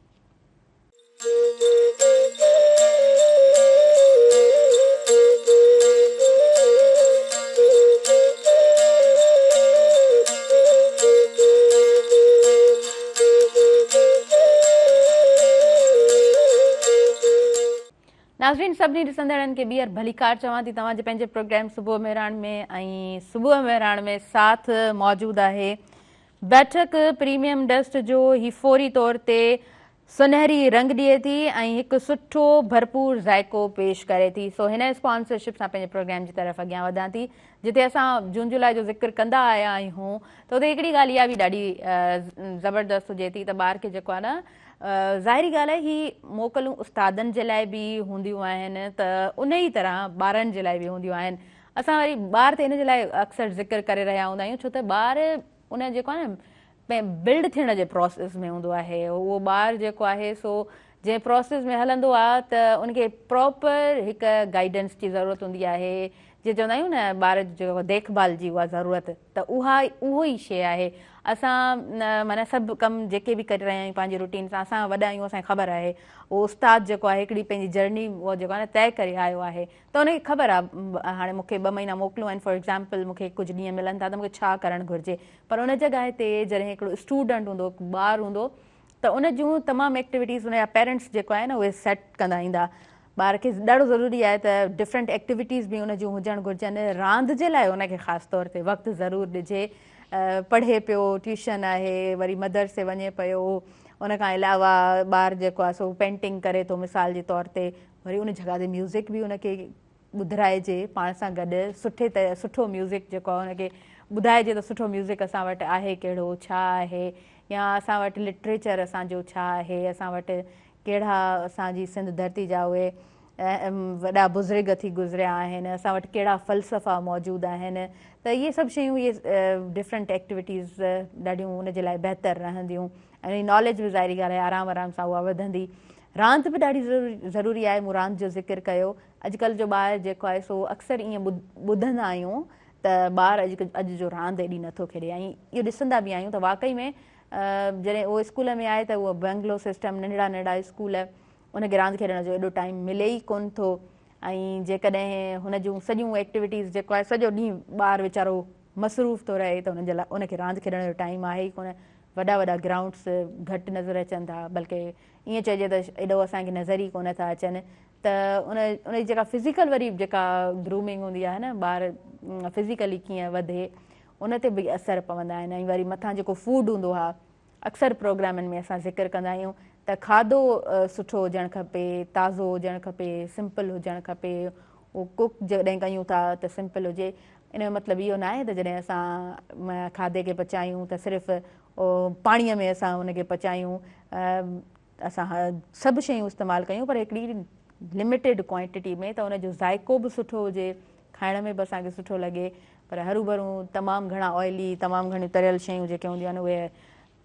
नाज़रीन, सभिनी ॾिसंदड़नि खे ॿीहर भलीकार चवां थी तव्हांजे पंहिंजे प्रोग्राम सुबुह मेहरान में। ऐं सुबुह मेहरान में साथ मौजूदु आहे बैठक प्रीमियम डस्ट जो। ही फौरी तौर ते सुनहरी रंग ॾिए थी ऐं हिकु सुठो भरपूर ज़ाइको पेश करे थी। सो हिन स्पॉन्सरशिप सां पंहिंजे प्रोग्राम जी तरफ़ अॻियां वधां थी। जिते असां जून जुलाई जो ज़िक्र कंदा आया आहियूं त उते हिकिड़ी ॻाल्हि इहा बि ॾाढी ज़बरदस्त हुजे थी त ॿार खे जेको आहे न, ज़ाहिरी ॻाल्हि आहे ही मोकलूं उस्तादनि जे लाइ बि हूंदियूं आहिनि, त उन ई तरह ॿारनि जे लाइ बि हूंदियूं आहिनि। असां वरी ॿार त इन जे लाइ अक्सर ज़िक्र करे रहिया हूंदा आहियूं छो त ॿार उन जेको आहे न बिल्ड थियण जे प्रोसेस में हूंदो आहे। उहो ॿारु जेको आहे सो जंहिं प्रोसेस में हलंदो आहे त उनखे प्रॉपर हिकु गाइडेंस जी ज़रूरत हूंदी आहे। जीअं चवंदा आहियूं न, ॿार जेको देखभाल जी उहा ज़रूरत, त उहो ई शइ आहे। असां माना सभु कमु जेके बि करे रहिया आहियूं पंहिंजी रूटीन सां, असां वॾा आहियूं, असांखे ख़बर आहे उहो उस्ताद जेको आहे हिकिड़ी पंहिंजी जर्नी उहो जेको आहे न तइ करे आयो आहे। त उनखे ख़बर आहे हाणे मूंखे 2 महीना मोकिलियूं आहिनि फॉर एग्ज़ाम्पल, मूंखे कुझु ॾींहं मिलनि था त मूंखे छा करणु घुरिजे। पर उन जॻह ते जॾहिं हिकिड़ो स्टूडेंट हूंदो, हिकु ॿारु हूंदो, त उन जूं तमामु एक्टिविटीज़ उनजा पेरेंट्स जेको आहे न उहे सेट कंदा ईंदा। ॿार खे ॾाढो ज़रूरी आहे त डिफरेंट एक्टिविटीज़ बि उन जूं हुजणु घुरिजनि। रांदि जे लाइ उनखे ख़ासि तौर ते वक़्तु ज़रूरु ॾिजे। पढ़े पियो, ट्यूशन आहे, वरी मदरसे वञे पियो, उन खां अलावा ॿारु जेको आहे सो पेंटिंग करे थो मिसाल जे तौर ते, वरी उन जॻह ते म्यूज़िक बि उनखे ॿुधाइजे पाण सां गॾु। सुठो म्यूज़िक जेको आहे उनखे ॿुधाइजे त सुठो म्यूज़िक असां वटि आहे कहिड़ो, छा आहे, या असां वटि लिटरेचर असांजो छा आहे, असां वटि कहिड़ा असांजी सिंध धरती जा उहे वॾा बुज़ुर्ग थी गुज़रिया आहिनि, असां वटि कहिड़ा फ़लसफ़ा मौजूदु आहिनि। त इहे सभु शयूं, इहे डिफरेंट एक्टिविटीज़ ॾाढियूं उनजे लाइ बहितरु रहंदियूं ऐं नॉलेज बि ज़ाहिरी ॻाल्हि आहे आराम सां उहा वधंदी। रांदि बि ॾाढी ज़रूरी आहे। मूं रांदि जो ज़िक्र कयो। अॼुकल्ह जो ॿारु जेको आहे सो अक्सर ईअं ॿुधंदा आहियूं त ॿारु अॼु जो रांदि एॾी नथो खेॾे, ऐं इहो ॾिसंदा बि आहियूं त वाक़ई में जॾहिं उहो स्कूल में आहे त उहो बंगलो सिस्टम, नंढड़ा स्कूल, उनखे रांदि खेॾण जो एॾो टाइम मिले ई कोन थो। ऐं जेकॾहिं हुन जूं सॼियूं एक्टिविटीज़ जेको आहे सॼो ॾींहुं ॿारु वीचारो मसरूफ़ थो रहे त हुनजे लाइ उनखे रांदि खेॾण जो टाइम आहे ई कोन। वॾा ग्राउंड्स घटि नज़र अचनि था, बल्कि ईअं चइजे त एॾो असांखे नज़र ई कोन था अचनि। त उनजी जेका फिज़िकल वरी जेका ग्रूमिंग हूंदी आहे न, ॿारु फिज़िकली कीअं वधे, उन ते बि असर पवंदा आहिनि। ऐं वरी मथां जेको फूड हूंदो आहे, अक्सर प्रोग्रामनि में असां ज़िक्र कंदा आहियूं त खाधो सुठो हुजणु खपे, ताज़ो हुजणु खपे, सिंपल हुजणु खपे। उहो कुक जॾहिं कयूं था त सिंपल हुजे। इन जो मतिलबु इहो न आहे त जॾहिं असां खाधे खे पचायूं त सिर्फ़ु पाणीअ में असां उनखे पचायूं, असां सभु शयूं इस्तेमालु कयूं, पर हिकिड़ी लिमिटेड क्वांटिटी में, त उनजो ज़ाइको बि सुठो हुजे, खाइण में बि असांखे सुठो लॻे। पर हरू भरू तमामु घणा ऑइली, तमामु घणियूं तरियल शयूं जेके हूंदियूं आहिनि उहे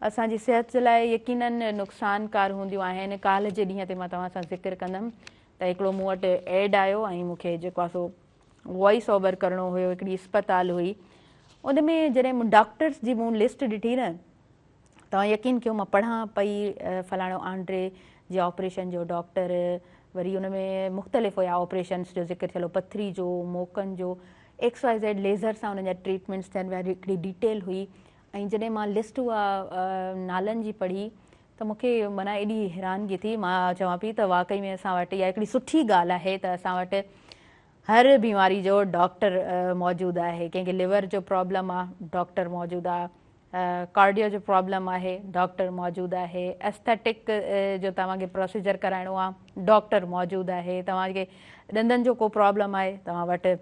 असांजी सिहत जे लाइ यकीननि नुक़सानकार हूंदियूं आहिनि। काल्ह जे ॾींहं ते मां तव्हां सां ज़िक्र कंदमि त हिकिड़ो मूं वटि एड आयो ऐं मूंखे जेको आहे सो वॉइस ओवर करिणो हुयो। हिकिड़ी अस्पताल हुई, उन में जॾहिं मूं डॉक्टर्स जी मूं लिस्ट ॾिठी न, तव्हां यकीन कयो मां पढ़ां पई फलाणो आंड्रे जे ऑपरेशन जो डॉक्टर, वरी उन में मुख़्तलिफ़ हुया ऑपरेशन्स जो ज़िक्र थियलु, पथरी जो, मोकनि जो, XYZ लेज़र सां उनजा ट्रीटमेंट्स थियनि पिया, हिकिड़ी डिटेल हुई। ऐं जॾहिं मां लिस्ट उहा नालनि जी पढ़ी त मूंखे माना एॾी हैरानगी थी। मां चवां पई त वाक़ई में असां वटि इहा हिकिड़ी सुठी ॻाल्हि आहे त असां वटि हर बीमारी जो डॉक्टर मौजूदु आहे। कंहिंखे लिवर जो प्रॉब्लम आहे, डॉक्टर मौजूदु आहे। कार्डियो जो प्रॉब्लम आहे डॉक्टर मौजूदु आहे, एस्थेटिक जो तव्हांखे प्रोसीजर कराइणो आहे डॉक्टर मौजूदु आहे, तव्हांखे ॾंदनि जो को प्रॉब्लम आहे तव्हां वटि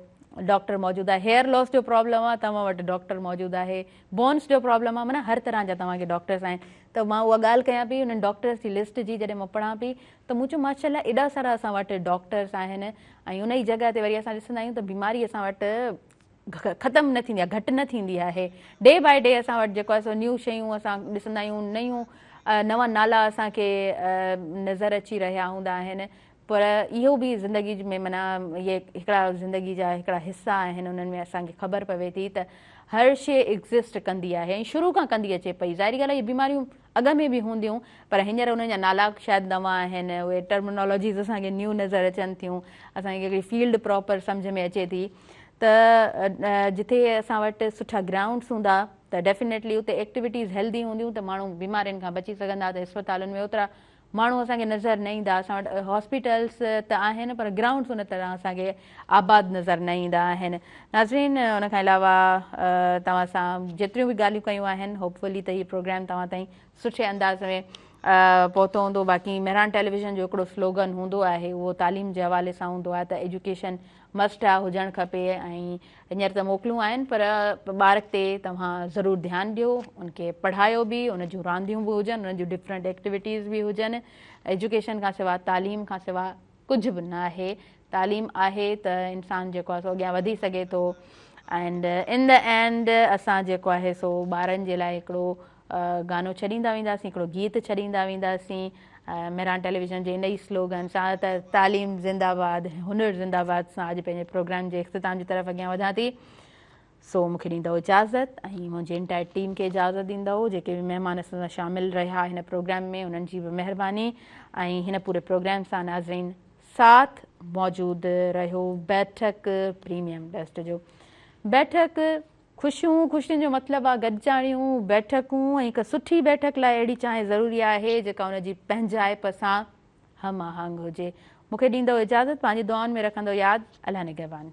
डॉक्टर मौजूदु आहे, हेयर लॉस जो प्रॉब्लम आहे तव्हां वटि डॉक्टर मौजूदु आहे, बोन्स जो प्रॉब्लम आहे, माना हर तरह जा तव्हांखे डॉक्टर्स आहिनि। त मां उहा ॻाल्हि कयां पई उन्हनि डॉक्टर्स जी लिस्ट जी, जॾहिं मां पढ़ां पई त मूं चयो माशाल्लाह एॾा सारा असां वटि डॉक्टर्स आहिनि ऐं उन ई जॻह ते वरी असां ॾिसंदा आहियूं त बीमारी असां वटि ख़तमु न थींदी आहे, घटि न थींदी आहे। डे बाय डे असां वटि जेको आहे सो न्यू शयूं असां ॾिसंदा आहियूं, नयूं नवां नाला असांखे नज़र अची रहिया हूंदा आहिनि, पर इहो बि ज़िंदगी में माना इहे हिकिड़ा ज़िंदगी जा हिकिड़ा हिसा आहिनि, उन्हनि में असांखे ख़बर पवे थी त हर शइ एग्ज़िस्ट कंदी आहे ऐं शुरू खां कंदी अचे पई। ज़ाहिरी ॻाल्हि आहे इहे बीमारियूं अॻ में बि हूंदियूं, पर हींअर उन्हनि जा नाला शायदि नवां आहिनि, उहे टर्मिनोलॉजीज़ असांखे न्यू नज़र अचनि थियूं, असांखे हिकिड़ी फील्ड प्रॉपर सम्झ में अचे थी। त जिथे असां वटि सुठा ग्राउंड्स हूंदा त डेफिनेटली उते एक्टिविटीज़ हेल्दी हूंदियूं त माण्हू बीमारियुनि खां बची सघंदा, त अस्पतालुनि में ओतिरा माण्हू असांखे नज़र न ईंदा। असां वटि हॉस्पिटल्स त आहिनि पर ग्राउंड्स उन तरह असांखे आबाद नज़र न ईंदा आहिनि। नाज़रीन, उन खां अलावा तव्हां सां जेतिरियूं बि ॻाल्हियूं कयूं आहिनि, होपफुली त हीउ प्रोग्राम तव्हां ताईं सुठे अंदाज़ में पहुतो हूंदो। बाक़ी मेहरान टेलीविज़न जो हिकिड़ो स्लोगन हूंदो आहे, उहो तालीम जे हवाले सां हूंदो आहे त एजुकेशन मस्ट आहे, हुजणु खपे, ऐं हींअर त मोकिलियूं आहिनि पर ॿार ते तव्हां ज़रूरु ध्यानु ॾियो, उनखे पढ़ायो बि, उन जूं रांदियूं बि हुजनि, उन जूं डिफरेंट एक्टिविटीज़ बि हुजनि। एजुकेशन खां सवाइ, तालीम खां सवाइ कुझु बि न आहे। तालीम आहे त इंसानु जेको आहे सो अॻियां वधी सघे थो। एंड इन द एंड असां जेको आहे सो ॿारनि जे लाइ हिकिड़ो गानो छॾींदा वेंदासीं, हिकिड़ो गीत छॾींदा वेंदासीं मेहरान टेलीविज़न जे इन ई स्लोगन सां त तालीम ज़िंदाबाद, हुनर ज़िंदाबाद सां अॼु पंहिंजे प्रोग्राम जे इख़्तिताम जी तरफ़ अॻियां वधां थी। सो मूंखे ॾींदव इजाज़त ऐं मुंहिंजी इंटायर टीम खे इजाज़त ॾींदव, जेके बि महिमान असां सां शामिलु रहिया हिन प्रोग्राम में, उन्हनि जी बि महिरबानी। ऐं हिन पूरे प्रोग्राम सां नाज़रीन साथ मौजूदु रहियो बैठक प्रीमियम डेस्ट जो। बैठक ख़ुशियुनि जो मतिलबु आहे गॾिजाणियूं, बैठकूं, ऐं हिकु सुठी बैठक लाइ अहिड़ी चांहि ज़रूरी आहे जेका उनजी पंहिंजाइप सां हम आहंग हुजे। मूंखे ॾींदव इजाज़त, पंहिंजी दुआउनि में रखंदो यादि। अल्लाह निगहबान।